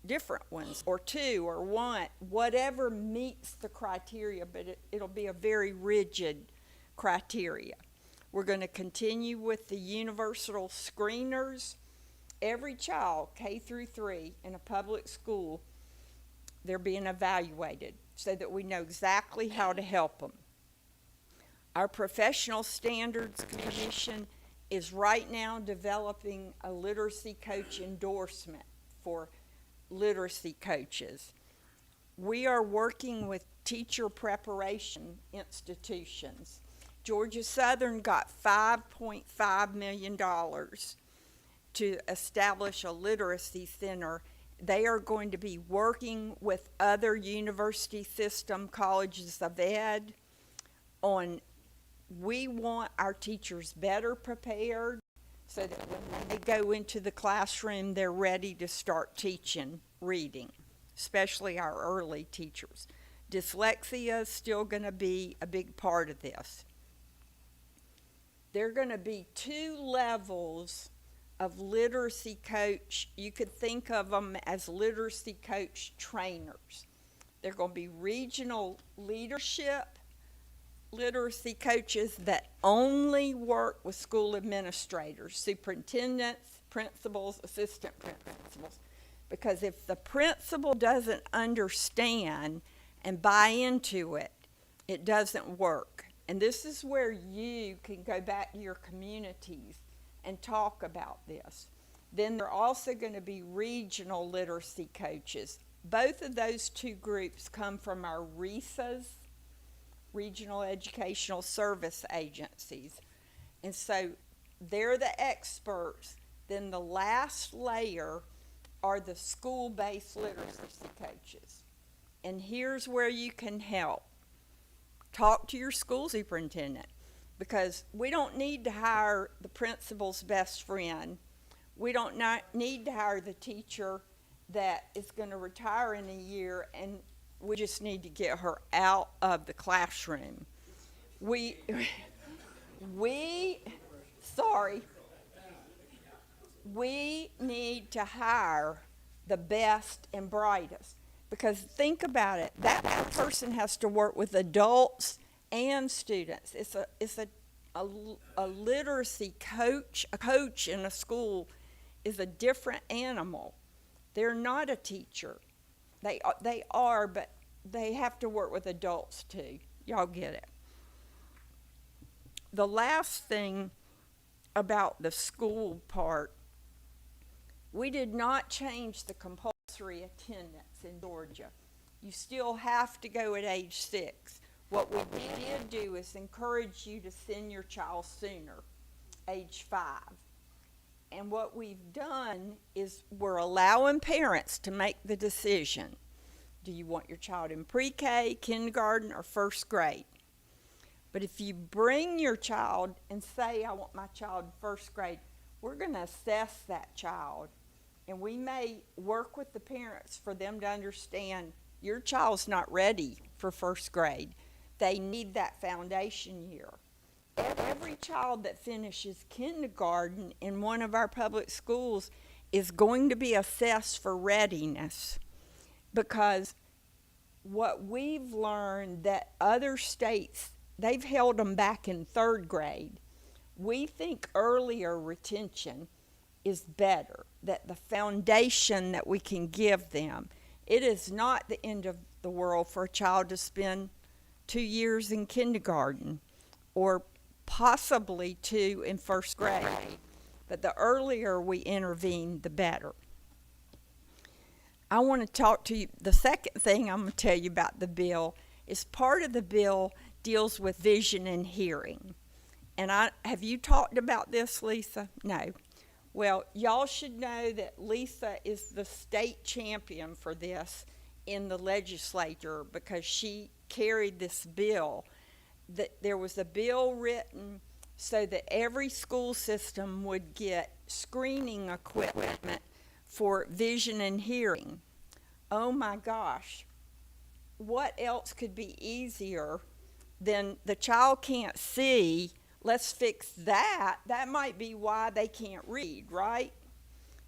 different ones, or 2, or 1, whatever meets the criteria, but it'll be a very rigid criteria. We're going to continue with the universal screeners. Every child, K through 3, in a public school, they're being evaluated so that we know exactly how to help them. Our Professional Standards Commission is right now developing a literacy coach endorsement for literacy coaches. We are working with teacher preparation institutions. Georgia Southern got $5.5 million to establish a literacy center. They are going to be working with other university system colleges of ed on, we want our teachers better prepared so that when they go into the classroom, they're ready to start teaching reading, especially our early teachers. Dyslexia is still going to be a big part of this. There are going to be 2 levels of literacy coach. You could think of them as literacy coach trainers. They're going to be regional leadership literacy coaches that only work with school administrators, superintendents, principals, assistant principals. Because if the principal doesn't understand and buy into it, it doesn't work. And this is where you can go back to your communities and talk about this. Then there are also going to be regional literacy coaches. Both of those 2 groups come from our RESAs, Regional Educational Service Agencies. And so they're the experts. Then the last layer are the school-based literacy coaches. And here's where you can help. Talk to your school superintendent, because we don't need to hire the principal's best friend. We don't need to hire the teacher that is going to retire in a year, and we just need to get her out of the classroom. We need to hire the best and brightest. Because think about it, that person has to work with adults and students. It's a literacy coach. A coach in a school is a different animal. They're not a teacher. They are, but they have to work with adults too. Y'all get it. The last thing about the school part, we did not change the compulsory attendance in Georgia. You still have to go at age 6. What we did do is encourage you to send your child sooner, age 5. And what we've done is we're allowing parents to make the decision. Do you want your child in pre-K, kindergarten, or first grade? But if you bring your child and say, I want my child in first grade, we're going to assess that child. And we may work with the parents for them to understand your child's not ready for first grade. They need that foundation year. Every child that finishes kindergarten in one of our public schools is going to be assessed for readiness, because what we've learned that other states, they've held them back in 3rd grade. We think earlier retention is better, that the foundation that we can give them. It is not the end of the world for a child to spend 2 years in kindergarten or possibly 2 in first grade. But the earlier we intervene, the better. I want to talk to you, the second thing I'm going to tell you about the bill is part of the bill deals with vision and hearing. And have you talked about this, Lisa? No. Well, y'all should know that Lisa is the state champion for this in the legislature because she carried this bill. That there was a bill written so that every school system would get screening equipment for vision and hearing. Oh my gosh, what else could be easier than the child can't see? Let's fix that. That might be why they can't read, right?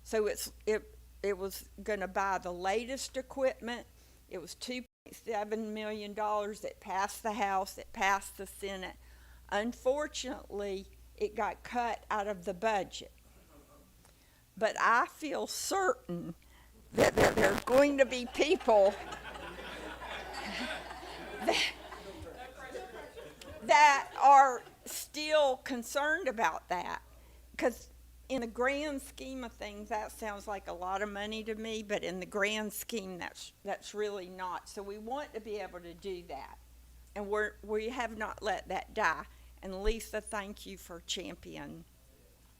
So it was going to buy the latest equipment. It was $2.7 million. It passed the House. It passed the Senate. Unfortunately, it got cut out of the budget. But I feel certain that there are going to be people that are still concerned about that. Because in the grand scheme of things, that sounds like a lot of money to me, but in the grand scheme, that's really not. So we want to be able to do that. And we have not let that die. And Lisa, thank you for championing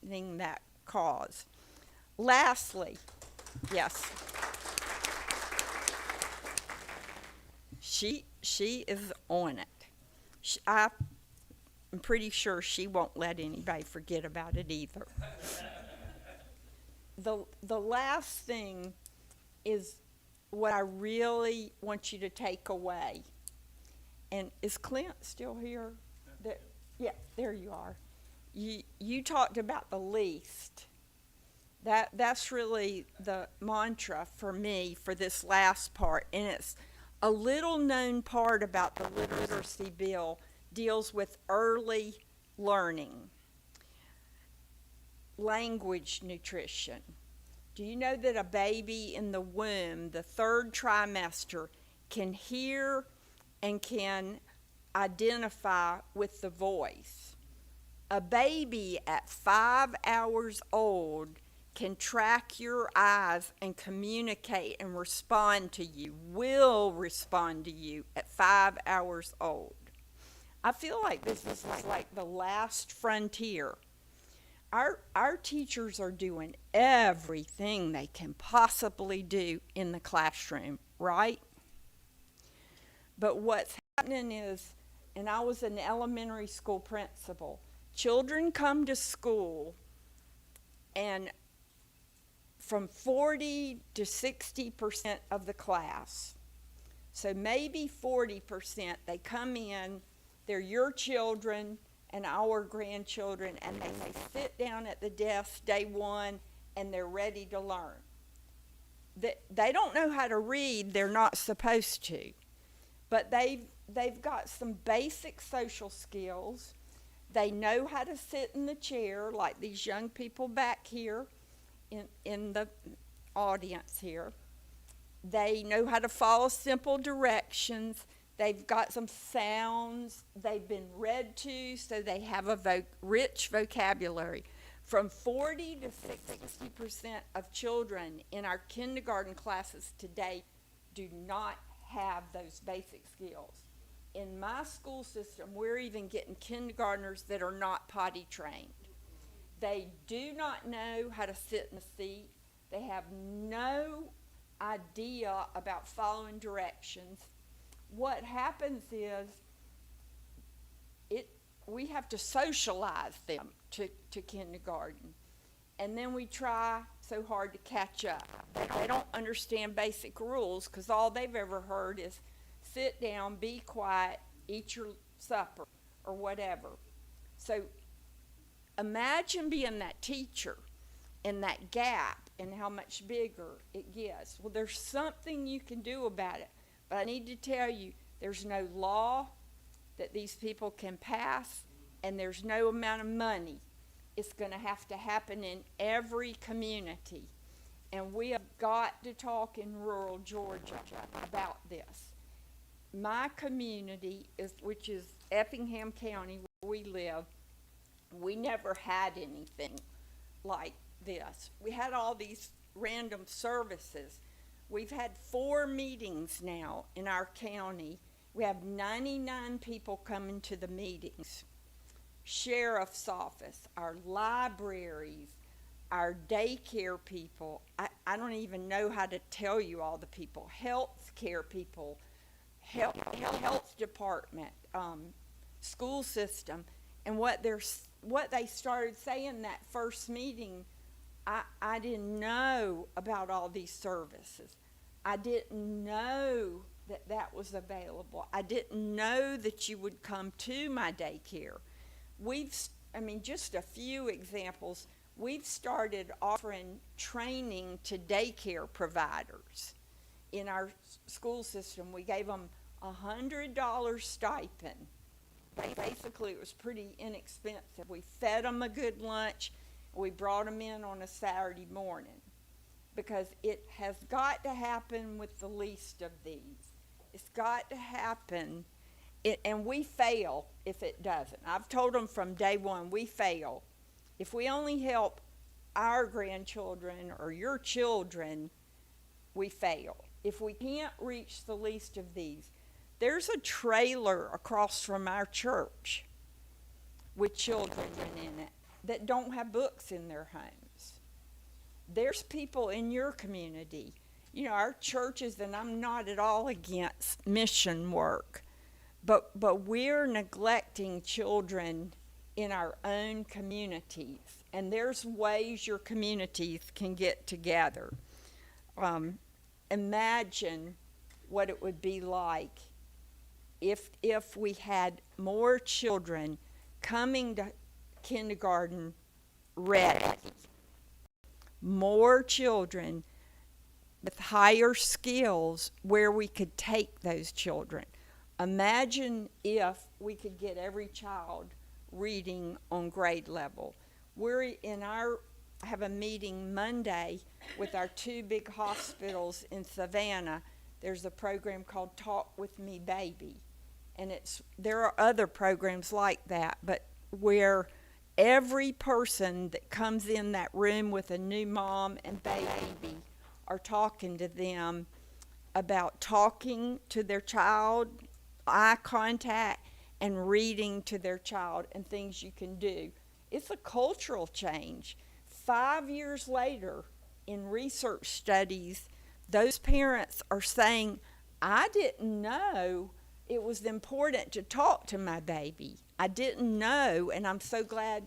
that cause. Lastly, yes, she is on it. I'm pretty sure she won't let anybody forget about it either. The last thing is what I really want you to take away. And is Clint still here? Yeah, there you are. You talked about the least. That's really the mantra for me for this last part. And it's a little known part about the literacy bill deals with early learning, language nutrition. Do you know that a baby in the womb, the 3rd trimester, can hear and can identify with the voice? A baby at 5 hours old can track your eyes and communicate and respond to you, will respond to you at 5 hours old. I feel like this is like the last frontier. Our teachers are doing everything they can possibly do in the classroom, right? But what's happening is, and I was an elementary school principal, children come to school and from 40 to 60% of the class, so maybe 40%, they come in, they're your children and our grandchildren, and they sit down at the desk day one and they're ready to learn. They don't know how to read, they're not supposed to, but they've got some basic social skills. They know how to sit in the chair like these young people back here in the audience here. They know how to follow simple directions. They've got some sounds. They've been read to, so they have a rich vocabulary. From 40 to 60% of children in our kindergarten classes today do not have those basic skills. In my school system, we're even getting kindergartners that are not potty trained. They do not know how to sit in a seat. They have no idea about following directions. What happens is we have to socialize them to kindergarten. And then we try so hard to catch up. They don't understand basic rules because all they've ever heard is sit down, be quiet, eat your supper, or whatever. So imagine being that teacher and that gap and how much bigger it gets. Well, there's something you can do about it. But I need to tell you, there's no law that these people can pass, and there's no amount of money. It's going to have to happen in every community. And we have got to talk in rural Georgia about this. My community, which is Effingham County, where we live, we never had anything like this. We had all these random services. We've had 4 meetings now in our county. We have 99 people coming to the meetings. Sheriff's office, our libraries, our daycare people, I don't even know how to tell you all the people, health care people, health department, school system, and what they started saying that first meeting. I didn't know about all these services. I didn't know that was available. I didn't know that you would come to my daycare. Just a few examples. We've started offering training to daycare providers in our school system. We gave them $100 stipend. Basically, it was pretty inexpensive. We fed them a good lunch. We brought them in on a Saturday morning, because it has got to happen with the least of these. It's got to happen, and we fail if it doesn't. I've told them from day one, we fail. If we only help our grandchildren or your children, we fail. If we can't reach the least of these, there's a trailer across from our church with children in it that don't have books in their homes. There's people in your community. You know, our churches, and I'm not at all against mission work, but we're neglecting children in our own communities. And there's ways your communities can get together. Imagine what it would be like if we had more children coming to kindergarten ready, more children with higher skills where we could take those children. Imagine if we could get every child reading on grade level. I have a meeting Monday with our two big hospitals in Savannah. There's a program called Talk With Me Baby, and there are other programs like that, but where every person that comes in that room with a new mom and baby are talking to them about talking to their child, eye contact, and reading to their child, and things you can do. It's a cultural change. 5 years later, in research studies, those parents are saying, I didn't know it was important to talk to my baby. I didn't know, and I'm so glad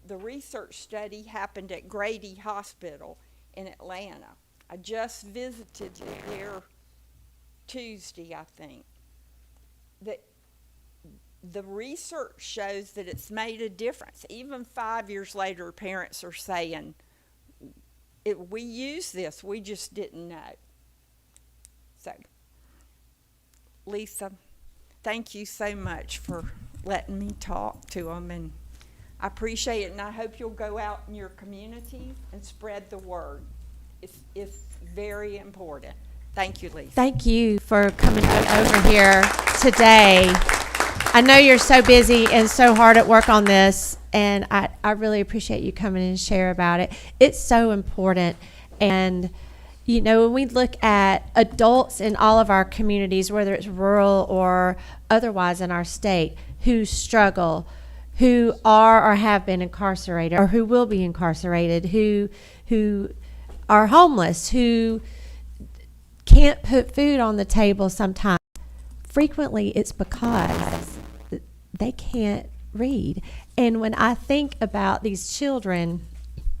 the research study happened at Grady Hospital in Atlanta. I just visited there Tuesday, I think. The research shows that it's made a difference. Even 5 years later, parents are saying, we use this, we just didn't know. So, Lisa, thank you so much for letting me talk to them, and I appreciate it, and I hope you'll go out in your community and spread the word. It's very important. Thank you, Lisa. Thank you for coming over here today. I know you're so busy and so hard at work on this, and I really appreciate you coming and share about it. It's so important. And, you know, when we look at adults in all of our communities, whether it's rural or otherwise in our state, who struggle, who are or have been incarcerated, or who will be incarcerated, who are homeless, who can't put food on the table sometimes, frequently it's because they can't read. And when I think about these children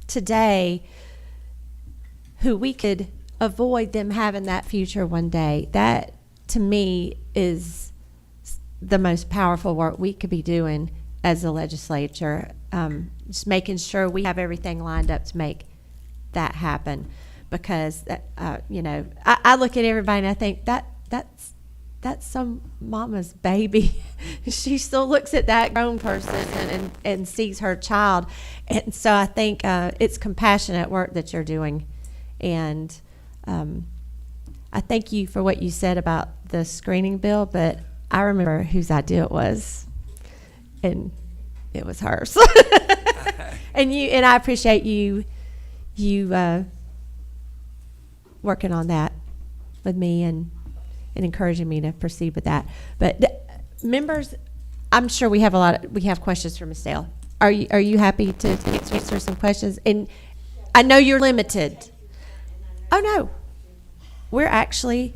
today, who we could avoid them having that future one day, that to me is the most powerful work we could be doing as a legislature, just making sure we have everything lined up to make that happen. Because you know, I look at everybody and I think that's some mama's baby. She still looks at that grown person and sees her child. And so I think it's compassionate work that you're doing. And I thank you for what you said about the screening bill, but I remember whose idea it was, and it was hers. and I appreciate you working on that with me and encouraging me to proceed with that. But members, I'm sure we have questions for Ms. Dale. Are you happy to answer some questions? And I know you're limited. Oh, no. We're actually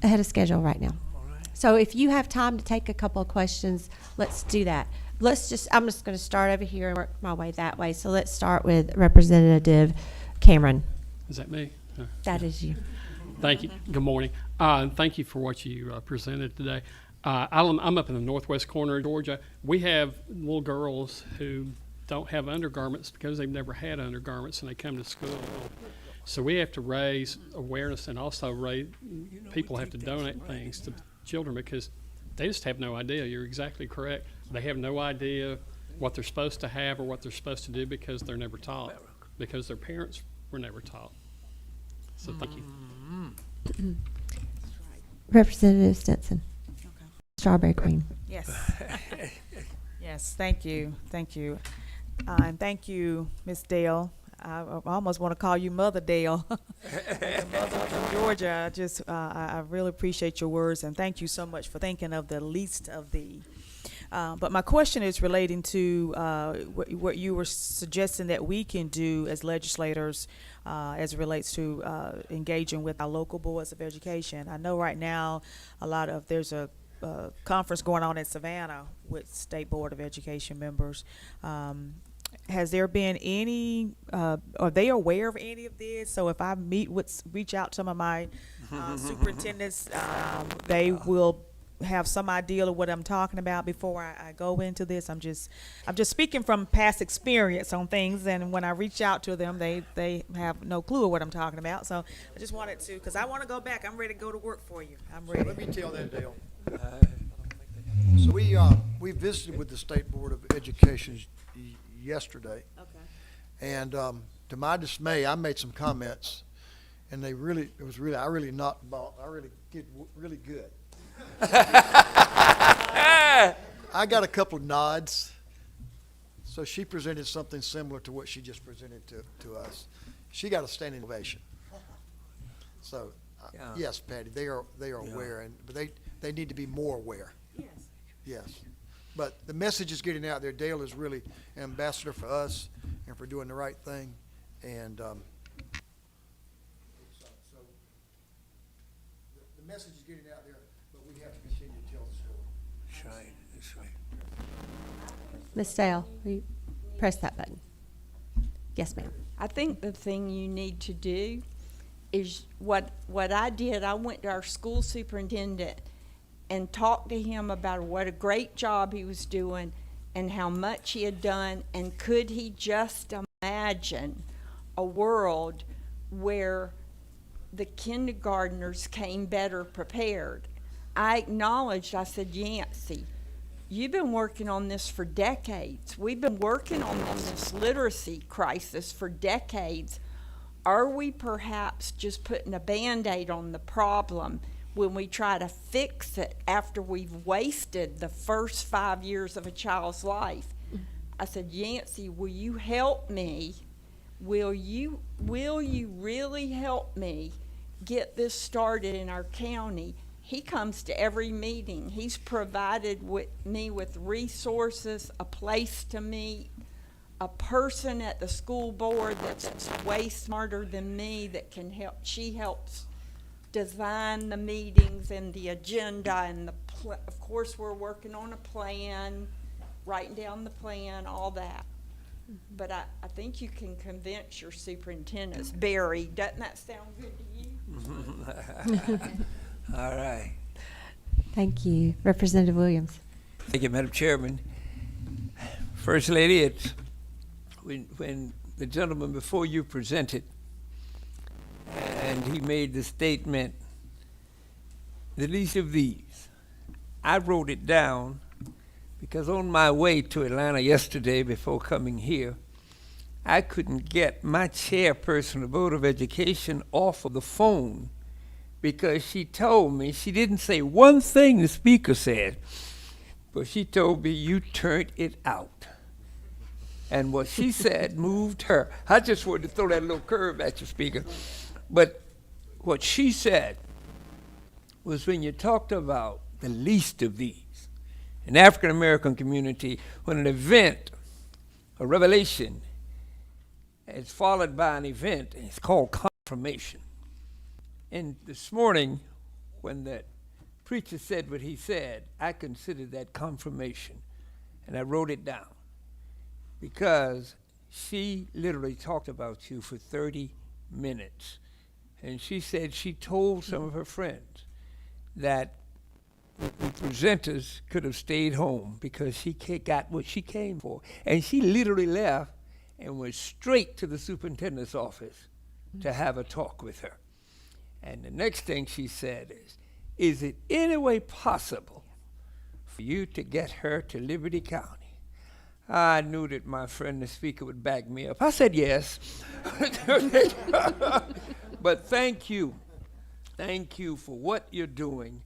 ahead of schedule right now. So if you have time to take a couple of questions, let's do that. I'm just going to start over here and work my way that way. So let's start with Representative Cameron. Is that me? That is you. Thank you. Good morning. Thank you for what you presented today. I'm up in the northwest corner of Georgia. We have little girls who don't have undergarments because they've never had undergarments, and they come to school. So we have to raise awareness, and also people have to donate things to children because they just have no idea. You're exactly correct. They have no idea what they're supposed to have or what they're supposed to do because they're never taught, because their parents were never taught. So thank you. Representative Stinson. Strawberry Queen. Yes. Yes, thank you. Thank you. And thank you, Miss Dale. I almost want to call you Mother Dale. As a mother from Georgia, I really appreciate your words, and thank you so much for thinking of the least of the. But my question is relating to what you were suggesting that we can do as legislators as it relates to engaging with our local boards of education. I know right now there's a conference going on in Savannah with State Board of Education members. Has there been any, are they aware of any of this? So if I reach out to some of my superintendents, they will have some idea of what I'm talking about before I go into this. I'm just speaking from past experience on things, and when I reach out to them, they have no clue of what I'm talking about. So I just wanted to, because I want to go back. I'm ready to go to work for you. I'm ready. Let me tell that, Dale. So we visited with the State Board of Education yesterday. Okay. And to my dismay, I made some comments, and I really did really good. I got a couple of nods. So she presented something similar to what she just presented to us. She got a standing ovation. So yes, Patty, they are aware, but they need to be more aware. Yes. Yes. But the message is getting out there. Dale is really an ambassador for us and for doing the right thing. And so the message is getting out there, but we have to continue to tell the story. That's right. That's right. Ms. Dale, will you press that button? Yes, ma'am. I think the thing you need to do is what I did. I went to our school superintendent and talked to him about what a great job he was doing and how much he had done, and could he just imagine a world where the kindergartners came better prepared. I acknowledged, I said, Yancey, you've been working on this for decades. We've been working on this literacy crisis for decades. Are we perhaps just putting a Band-Aid on the problem when we try to fix it after we've wasted the first 5 years of a child's life? I said, Yancey, will you help me? Will you really help me get this started in our county? He comes to every meeting. He's provided me with resources, a place to meet, a person at the school board that's way smarter than me that can help. She helps design the meetings and the agenda, and of course we're working on a plan, writing down the plan, all that. But I think you can convince your superintendents. Barry, doesn't that sound good to you? All right. Thank you. Representative Williams. Thank you, Madam Chairman. First Lady, it's when the gentleman before you presented, and he made the statement, the least of these. I wrote it down because on my way to Atlanta yesterday before coming here, I couldn't get my chairperson of the Board of Education off of the phone because she told me, she didn't say one thing the speaker said, but she told me, you turned it out. And what she said moved her. I just wanted to throw that little curve at you, Speaker. But what she said was when you talked about the least of these, an African-American community, when an event, a revelation, It's followed by an event, and it's called confirmation. And this morning, when that preacher said what he said, I considered that confirmation, and I wrote it down because she literally talked about you for 30 minutes. And she said she told some of her friends that the presenters could have stayed home because she got what she came for. And she literally left and went straight to the superintendent's office to have a talk with her. And the next thing she said is it any way possible for you to get her to Liberty County? I knew that my friend the speaker would back me up. I said yes. But thank you. Thank you for what you're doing.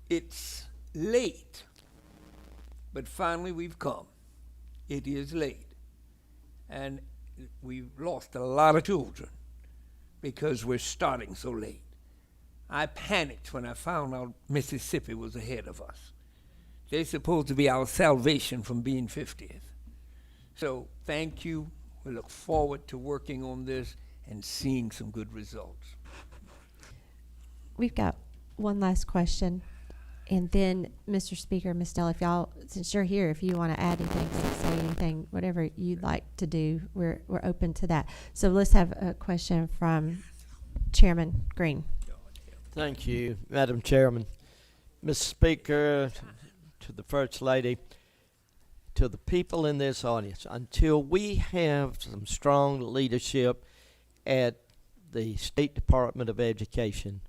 It's late, but finally we've come. It is late. And we've lost a lot of children because we're starting so late. I panicked when I found out Mississippi was ahead of us. They're supposed to be our salvation from being 50th. So thank you. We look forward to working on this and seeing some good results. We've got one last question. And then, Mr. Speaker, Ms. Dell, if y'all, since you're here, if you want to add anything, say anything, whatever you'd like to do, we're open to that. So let's have a question from Chairman Green. Thank you, Madam Chairman. Mr. Speaker, to the First Lady, to the people in this audience, until we have some strong leadership at the State Department of Education,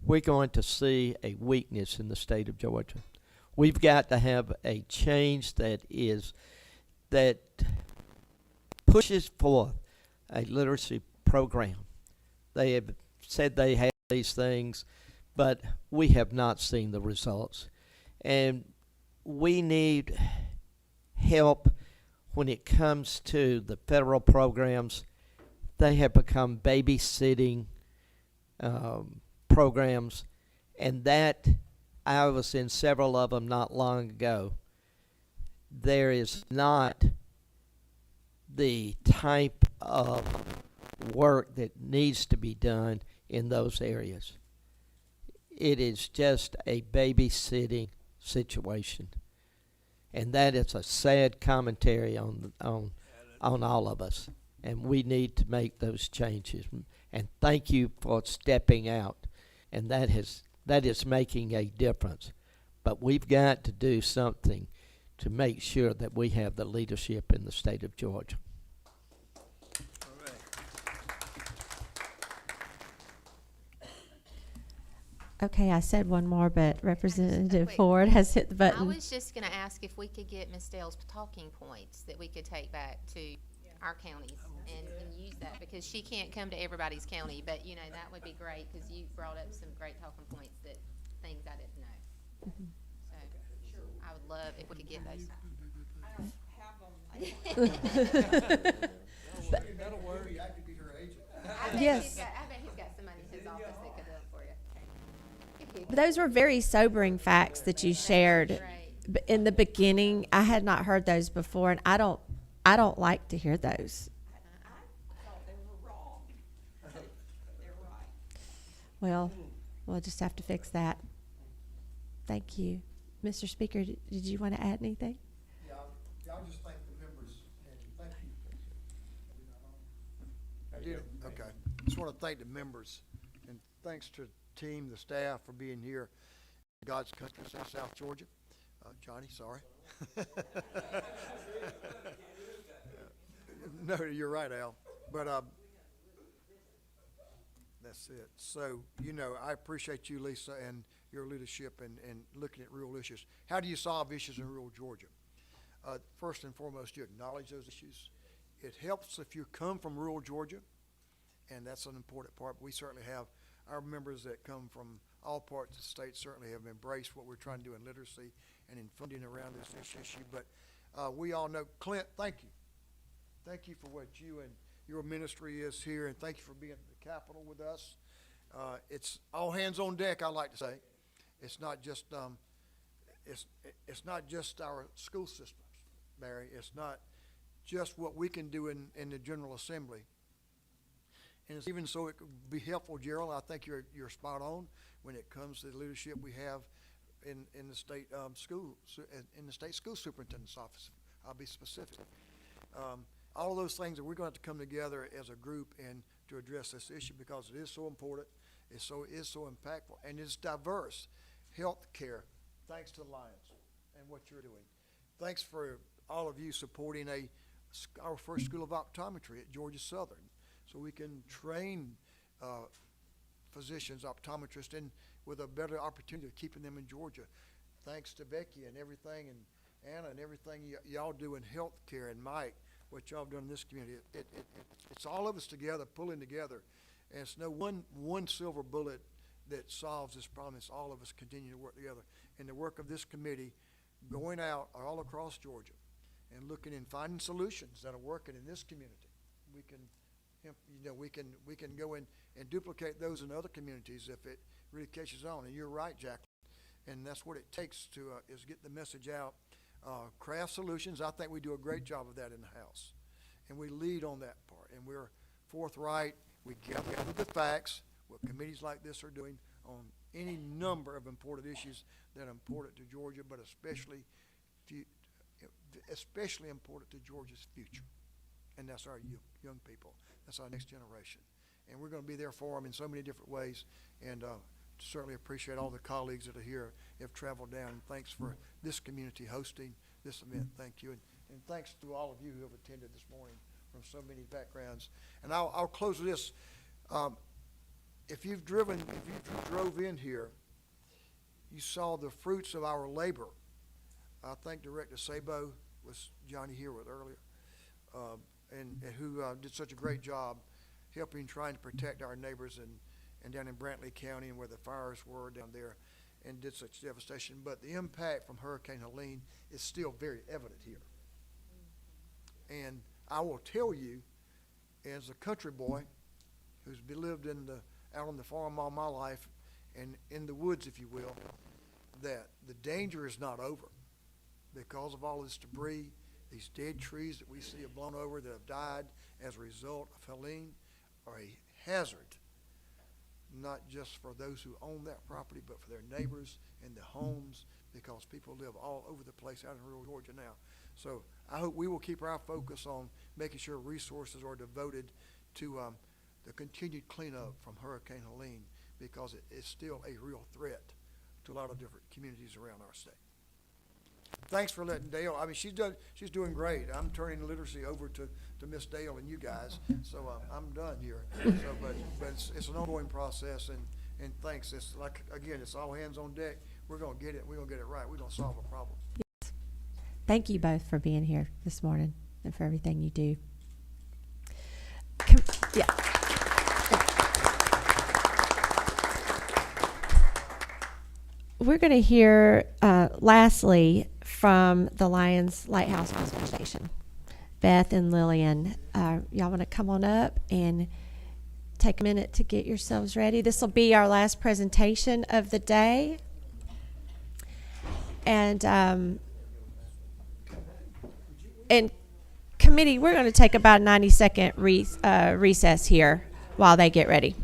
we're going to see a weakness in the state of Georgia. We've got to have a change that pushes forth a literacy program. They have said they have these things, but we have not seen the results. And we need help when it comes to the federal programs. They have become babysitting programs, and that I was in several of them not long ago. There is not the type of work that needs to be done in those areas. It is just a babysitting situation, and that is a sad commentary on all of us, and we need to make those changes. And thank you for stepping out, and that is making a difference. But we've got to do something to make sure that we have the leadership in the state of Georgia. Okay, I said one more, but Representative Ford has hit the button. I was just going to ask if we could get Ms. Dale's talking points that we could take back to our counties and use that, because she can't come to everybody's county, but you know, that would be great because you brought up some great talking points, that things I didn't know. So I would love if we could get those. That'll worry, I could be her agent. I bet Yes. he's got somebody in his office that could do it for you. But those were very sobering facts that you shared in the beginning. I had not heard those before, and I don't like to hear those. I thought they were wrong. They're right. Well, we'll just have to fix that. Thank you. Mr. Speaker, did you want to add anything? Yeah, I'll just thank the members, and thank you. Okay. Just want to thank the members, and thanks to the team, the staff for being here in God's country, South Georgia. Johnny, sorry. No, you're right, Al. But that's it. So, you know, I appreciate you, Lisa, and your leadership and looking at real issues. How do you solve issues in rural Georgia? First and foremost, you acknowledge those issues. It helps if you come from rural Georgia, and that's an important part. We certainly have our members that come from all parts of the state certainly have embraced what we're trying to do in literacy and in funding around this issue. But we all know, Clint, thank you. Thank you for what you and your ministry is here, and thank you for being at the Capitol with us. It's all hands on deck, I like to say. It's not just it's not just our school systems, Mary. It's not just what we can do in the General Assembly. And it's even so it could be helpful, Gerald. I think you're spot on when it comes to the leadership we have in the state in the state school superintendent's office. I'll be specific. All of those things that we're going to have to come together as a group and to address this issue because it is so important, it is so impactful, and it's diverse. Health care, thanks to the Lions and what you're doing. Thanks for all of you supporting our first school of optometry at Georgia Southern, so we can train physicians, optometrists, and with a better opportunity of keeping them in Georgia. Thanks to Becky and everything, and Anna and everything y'all do in health care, and Mike, what y'all have done in this community. It's all of us together, pulling together. And it's no one silver bullet that solves this problem. It's all of us continuing to work together. And the work of this committee going out all across Georgia and looking and finding solutions that are working in this community. We can go in and duplicate those in other communities if it really catches on. And you're right, Jacqueline. And that's what it takes to is get the message out. Craft solutions, I think we do a great job of that in the House. And we lead on that part. And we're forthright. We gather the facts, what committees like this are doing on any number of important issues that are important to Georgia, but especially important to Georgia's future. And that's our young people. That's our next generation. And we're going to be there for them in so many different ways. And certainly appreciate all the colleagues that are here, have traveled down. And thanks for this community hosting this event. Thank you. And thanks to all of you who have attended this morning from so many backgrounds. And I'll close with this. If you drove in here, you saw the fruits of our labor. I think Director Sabo was Johnny here with earlier, and who did such a great job helping, trying to protect our neighbors and down in Brantley County and where the fires were down there, and did such devastation. But the impact from Hurricane Helene is still very evident here. And I will tell you, as a country boy who's lived out on the farm all my life and in the woods, if you will, that the danger is not over because of all this debris. These dead trees that we see have blown over that have died as a result of Helene are a hazard, not just for those who own that property, but for their neighbors and the homes, because people live all over the place out in rural Georgia now. So I hope we will keep our focus on making sure resources are devoted to the continued cleanup from Hurricane Helene, because it is still a real threat to a lot of different communities around our state. Thanks for letting Dale. I mean, she's doing great. I'm turning literacy over to Miss Dale and you guys. So I'm done here. So, but it's an ongoing process, and thanks. It's like, again, it's all hands on deck. We're gonna get it. We're gonna get it right. We're gonna solve a problem. Yes. Thank you both for being here this morning and for everything you do. Yeah. We're going to hear, lastly, from the Lions Lighthouse Gospel Station. Beth and Lillian, y'all want to come on up and take a minute to get yourselves ready. This will be our last presentation of the day. And committee, we're going to take about a 90-second recess here while they get ready.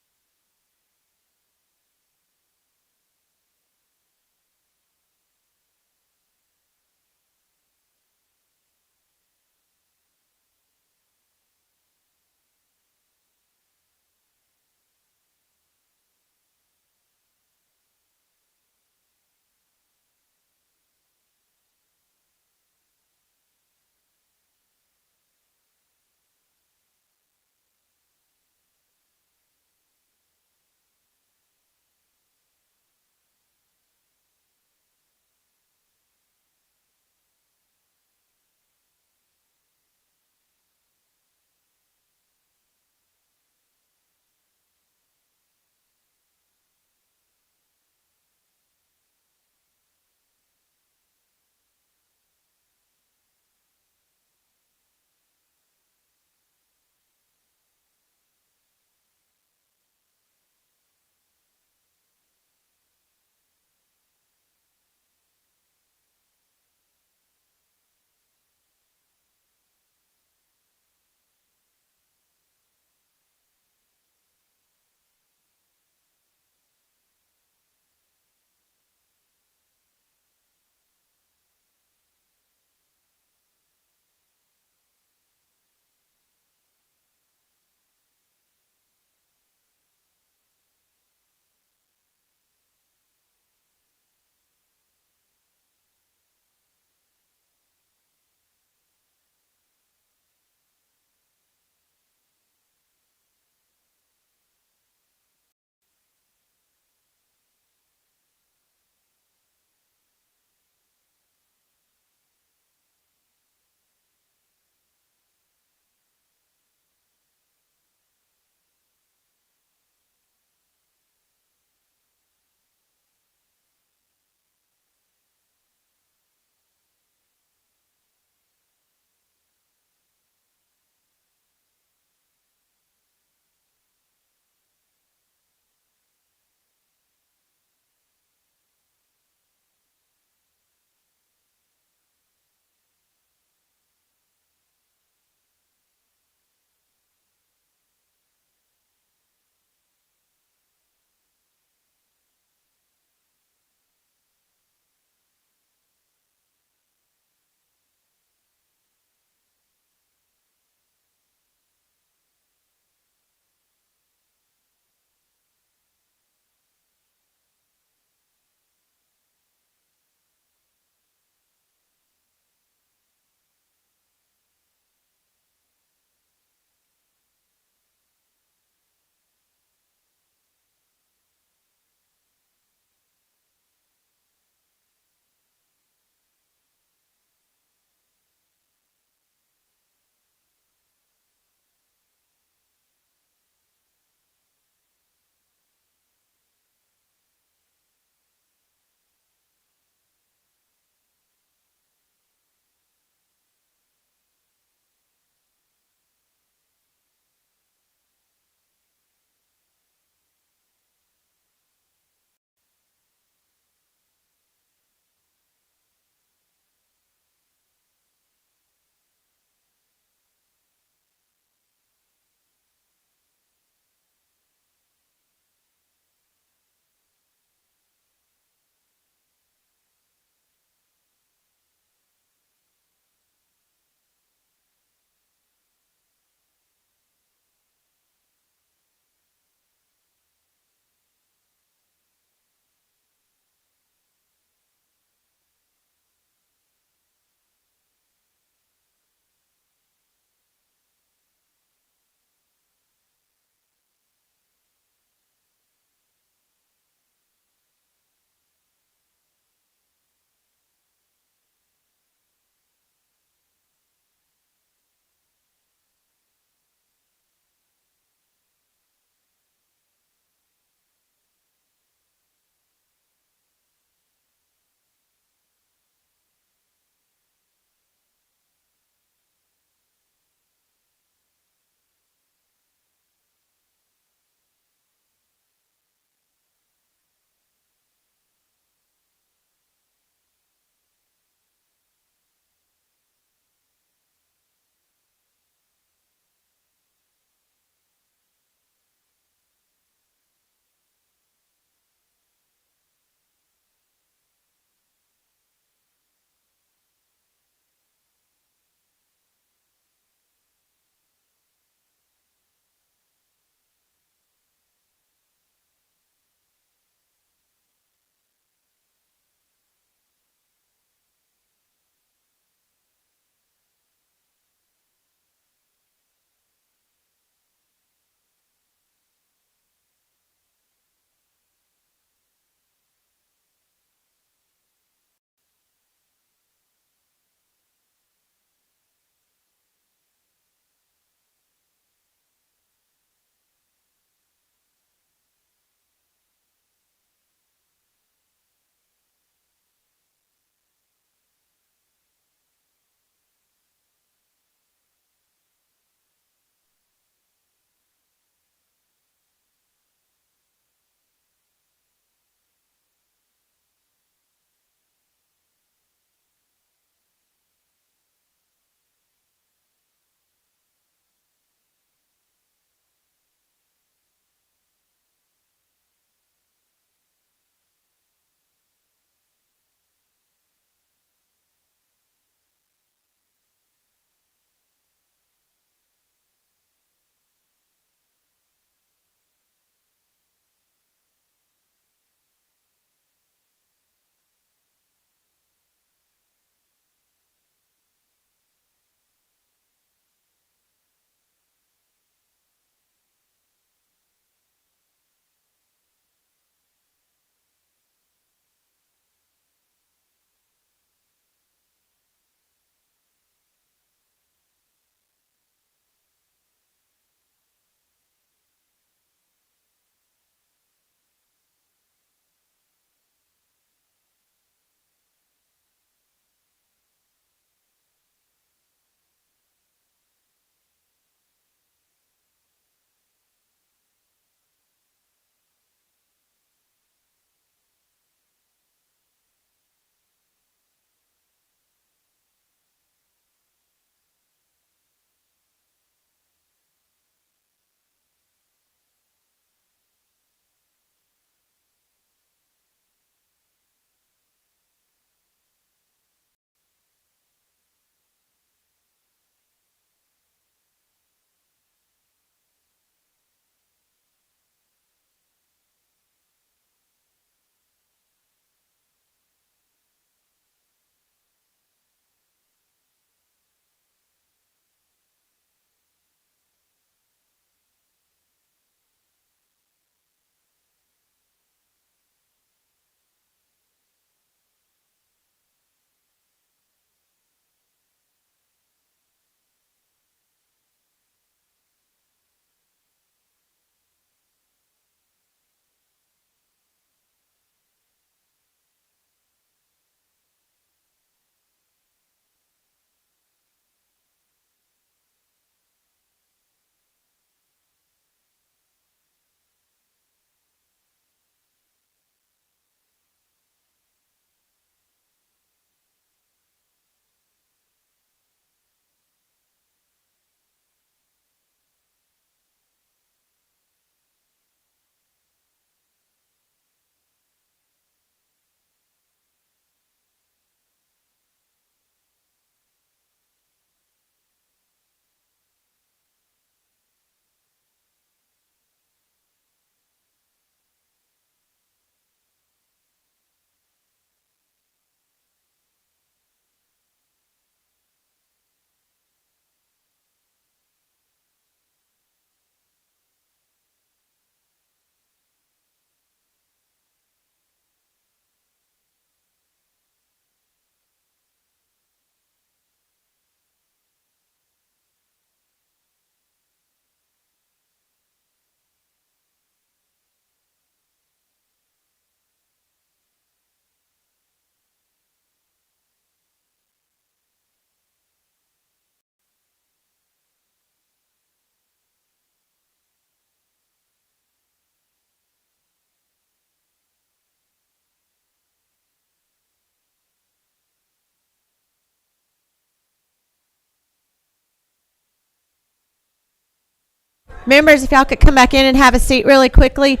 Members, if y'all could come back in and have a seat really quickly.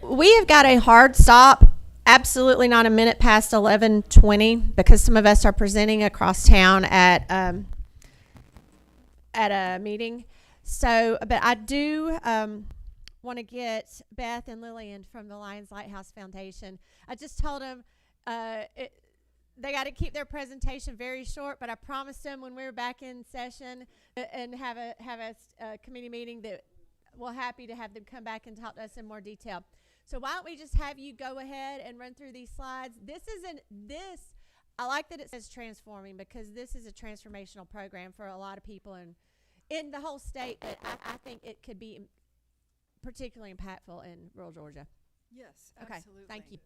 We have got a hard stop, absolutely not a minute past 11:20, because some of us are presenting across town at a meeting. So, but I do want to get Beth and Lillian from the Lions Lighthouse Foundation. I just told them they got to keep their presentation very short, but I promised them when we were back in session and have a committee meeting that we're happy to have them come back and talk to us in more detail. So why don't we just have you go ahead and run through these slides? I like that it says transforming, because this is a transformational program for a lot of people in the whole state, but I think it could be particularly impactful in rural Georgia. Yes, Okay, absolutely. thank you.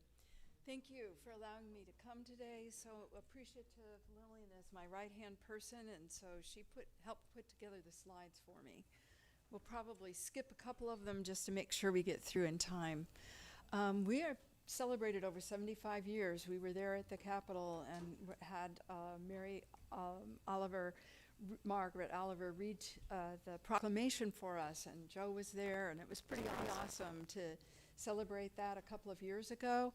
Thank you for allowing me to come today. So appreciative Lillian is my right-hand person, and so she helped put together the slides for me. We'll probably skip a couple of them just to make sure we get through in time. We are celebrated over 75 years. We were there at the Capitol and had Margaret Oliver read the proclamation for us, and Joe was there, and it was pretty awesome to celebrate that a couple of years ago.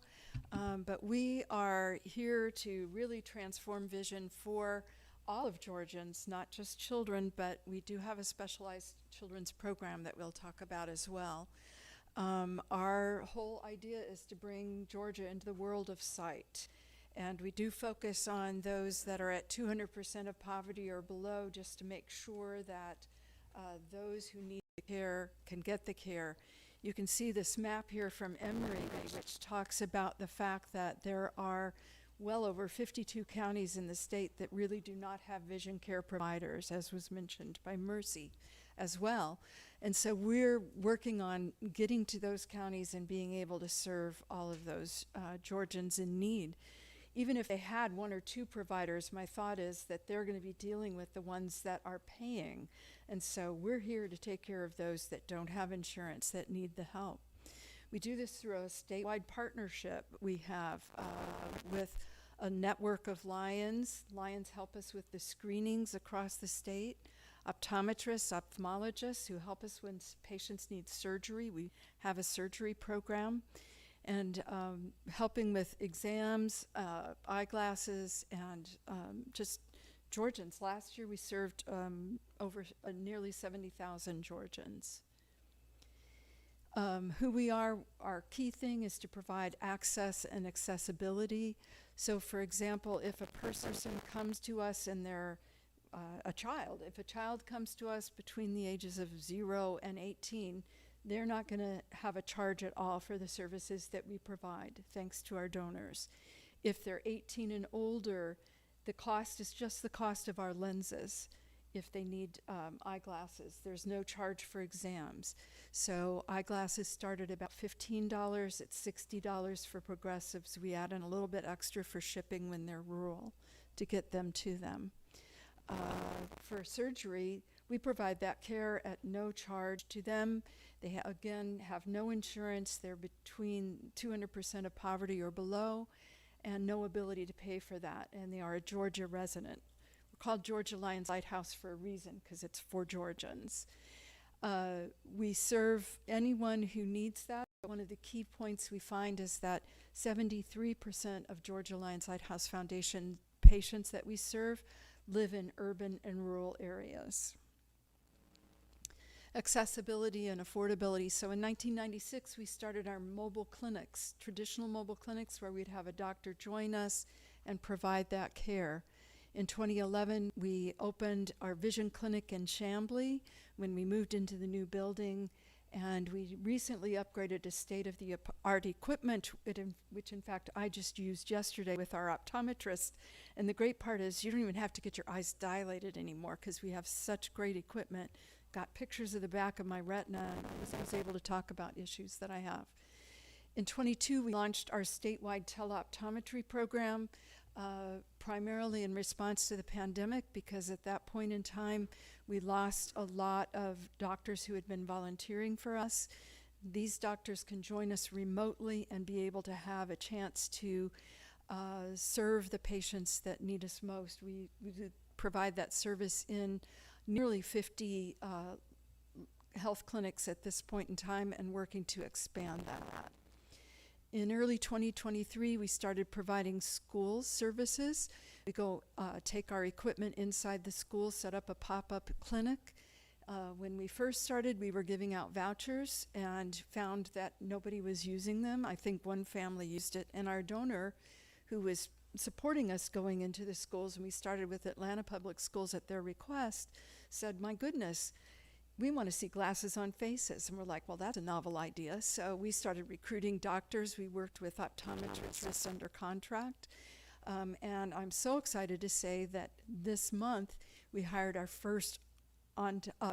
But we are here to really transform vision for all of Georgians, not just children, but we do have a specialized children's program that we'll talk about as well. Our whole idea is to bring Georgia into the world of sight. And we do focus on those that are at 200% of poverty or below, just to make sure that those who need the care can get the care. You can see this map here from Emory, which talks about the fact that there are well over 52 counties in the state that really do not have vision care providers, as was mentioned by Mercy as well. And so we're working on getting to those counties and being able to serve all of those Georgians in need. Even if they had one or two providers, my thought is that they're going to be dealing with the ones that are paying. And so we're here to take care of those that don't have insurance, that need the help. We do this through a statewide partnership we have with a network of Lions. Lions help us with the screenings across the state. Optometrists, ophthalmologists who help us when patients need surgery. We have a surgery program. And helping with exams, eyeglasses, and just Georgians. Last year we served over nearly 70,000 Georgians. Who we are, our key thing is to provide access and accessibility. So for example, if a person comes to us and they're if a child comes to us between the ages of 0 and 18, they're not going to have a charge at all for the services that we provide, thanks to our donors. If they're 18 and older, the cost is just the cost of our lenses. If they need eyeglasses, there's no charge for exams. So eyeglasses start at about $15. It's $60 for progressives. We add in a little bit extra for shipping when they're rural to get them to them. For surgery, we provide that care at no charge to them. They again have no insurance. They're between 200% of poverty or below, and no ability to pay for that. And they are a Georgia resident. We're called Georgia Lions Lighthouse for a reason, because it's for Georgians. We serve anyone who needs that. One of the key points we find is that 73% of Georgia Lions Lighthouse Foundation patients that we serve live in urban and rural areas. Accessibility and affordability. So in 1996, we started our mobile clinics, traditional mobile clinics, where we'd have a doctor join us and provide that care. In 2011, we opened our vision clinic in Chamblee when we moved into the new building, and we recently upgraded to state-of-the-art equipment, which in fact I just used yesterday with our optometrist. And the great part is you don't even have to get your eyes dilated anymore, because we have such great equipment. Got pictures of the back of my retina, and I was able to talk about issues that I have. In 22, we launched our statewide teleoptometry program, primarily in response to the pandemic, because at that point in time, we lost a lot of doctors who had been volunteering for us. These doctors can join us remotely and be able to have a chance to serve the patients that need us most. We provide that service in nearly 50 health clinics at this point in time and working to expand that. In early 2023, we started providing school services. We go take our equipment inside the school, set up a pop-up clinic. When we first started, we were giving out vouchers and found that nobody was using them. I think one family used it, and our donor, who was supporting us going into the schools, and we started with Atlanta Public Schools at their request, said, my goodness, we want to see glasses on faces. And we're like, well, that's a novel idea. So we started recruiting doctors. We worked with optometrists under contract. And I'm so excited to say that this month we hired our first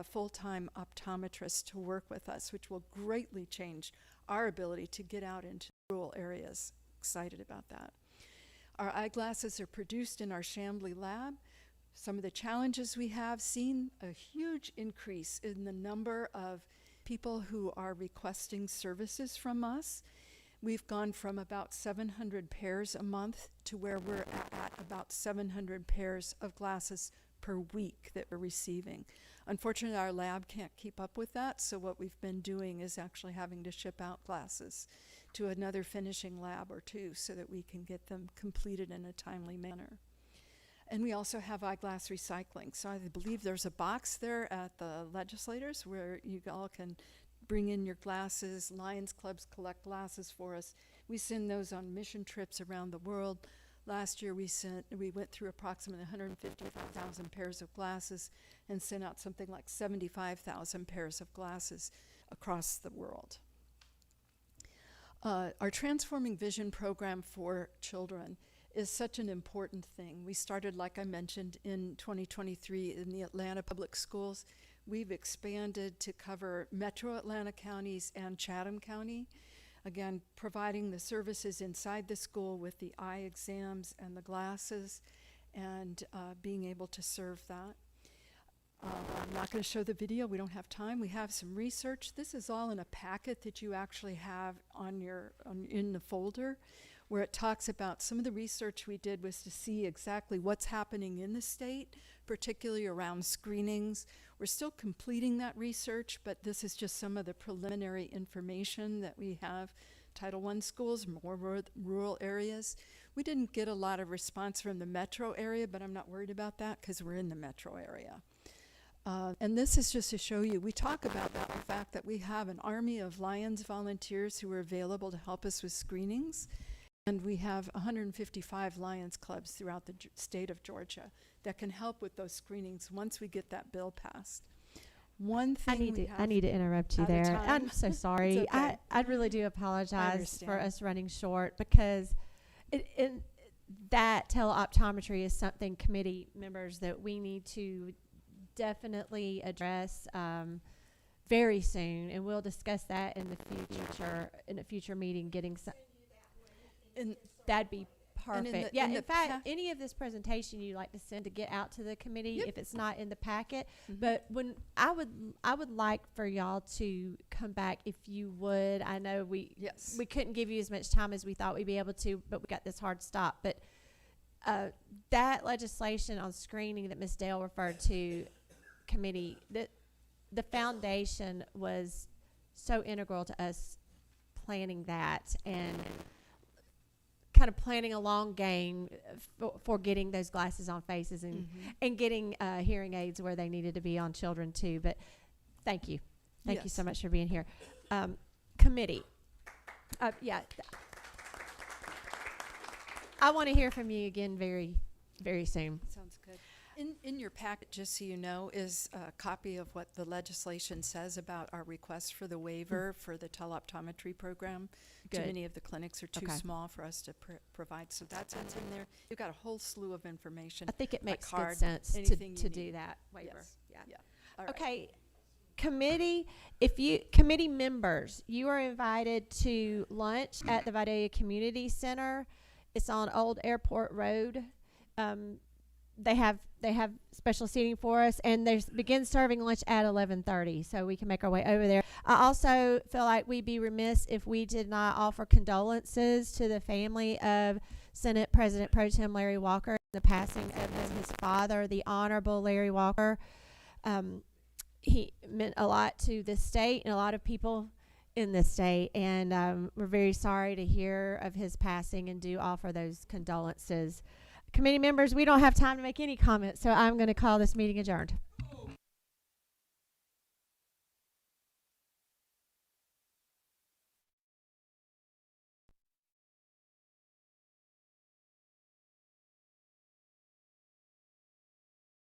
full-time optometrist to work with us, which will greatly change our ability to get out into rural areas. Excited about that. Our eyeglasses are produced in our Chambly lab. Some of the challenges we have seen a huge increase in the number of people who are requesting services from us. We've gone from about 700 pairs a month to where we're at about 700 pairs of glasses per week that we're receiving. Unfortunately, our lab can't keep up with that, so what we've been doing is actually having to ship out glasses to another finishing lab or two so that we can get them completed in a timely manner. And we also have eyeglass recycling. So I believe there's a box there at the legislators where you all can bring in your glasses. Lions clubs collect glasses for us. We send those on mission trips around the world. Last year we went through approximately 150,000 pairs of glasses and sent out something like 75,000 pairs of glasses across the world. Our Transforming Vision program for children is such an important thing. We started, like I mentioned, in 2023 in the Atlanta Public Schools. We've expanded to cover Metro Atlanta counties and Chatham County. Again, providing the services inside the school with the eye exams and the glasses, and being able to serve that. I'm not going to show the video. We don't have time. We have some research. This is all in a packet that you actually have in the folder, where it talks about some of the research we did was to see exactly what's happening in the state, particularly around screenings. We're still completing that research, but this is just some of the preliminary information that we have. Title I schools, more rural areas. We didn't get a lot of response from the metro area, but I'm not worried about that because we're in the metro area. And this is just to show you, we talk about the fact that we have an army of Lions volunteers who are available to help us with screenings. And we have 155 Lions clubs throughout the state of Georgia that can help with those screenings once we get that bill passed. One thing I need to interrupt you there. I'm so sorry. It's okay. I really do apologize understand. for us running short because that teleoptometry is something committee members that we need to definitely address very soon, and we'll discuss that in a future meeting. Getting some, and that'd be perfect. In fact, any of this presentation you'd like to send to get out to the committee, if it's not in the packet. But when I would like for y'all to come back if you would. I know we couldn't give you as much time as we thought we'd be able to, but we got this hard stop. But that legislation on screening that Ms. Dale referred to, committee, the foundation was so integral to us planning that and kind of planning a long game for getting those glasses on faces and getting hearing aids where they needed to be on children too. But thank you so much for being here. Committee, I want to hear from you again very, very soon. Sounds good. In your packet, just so you know, is a copy of what the legislation says about our request for the waiver for the teleoptometry program. Good. Too many of the clinics are too small for us to provide, so that's what's in there. You've got a whole slew of information. I think it makes card, good sense to do that waiver. Yes. Yeah. All right. Okay. Committee members, you are invited to lunch at the Vidalia Community Center. It's on Old Airport Road. They have special seating for us, and they begin serving lunch at 11:30, so we can make our way over there. I also feel like we'd be remiss if we did not offer condolences to the family of Senate President Pro Tem Larry Walker, the passing of his father, the Honorable Larry Walker. he meant a lot to this state and a lot of people in this state, and we're very sorry to hear of his passing and do offer those condolences. Committee members, we don't have time to make any comments, so I'm going to call this meeting adjourned.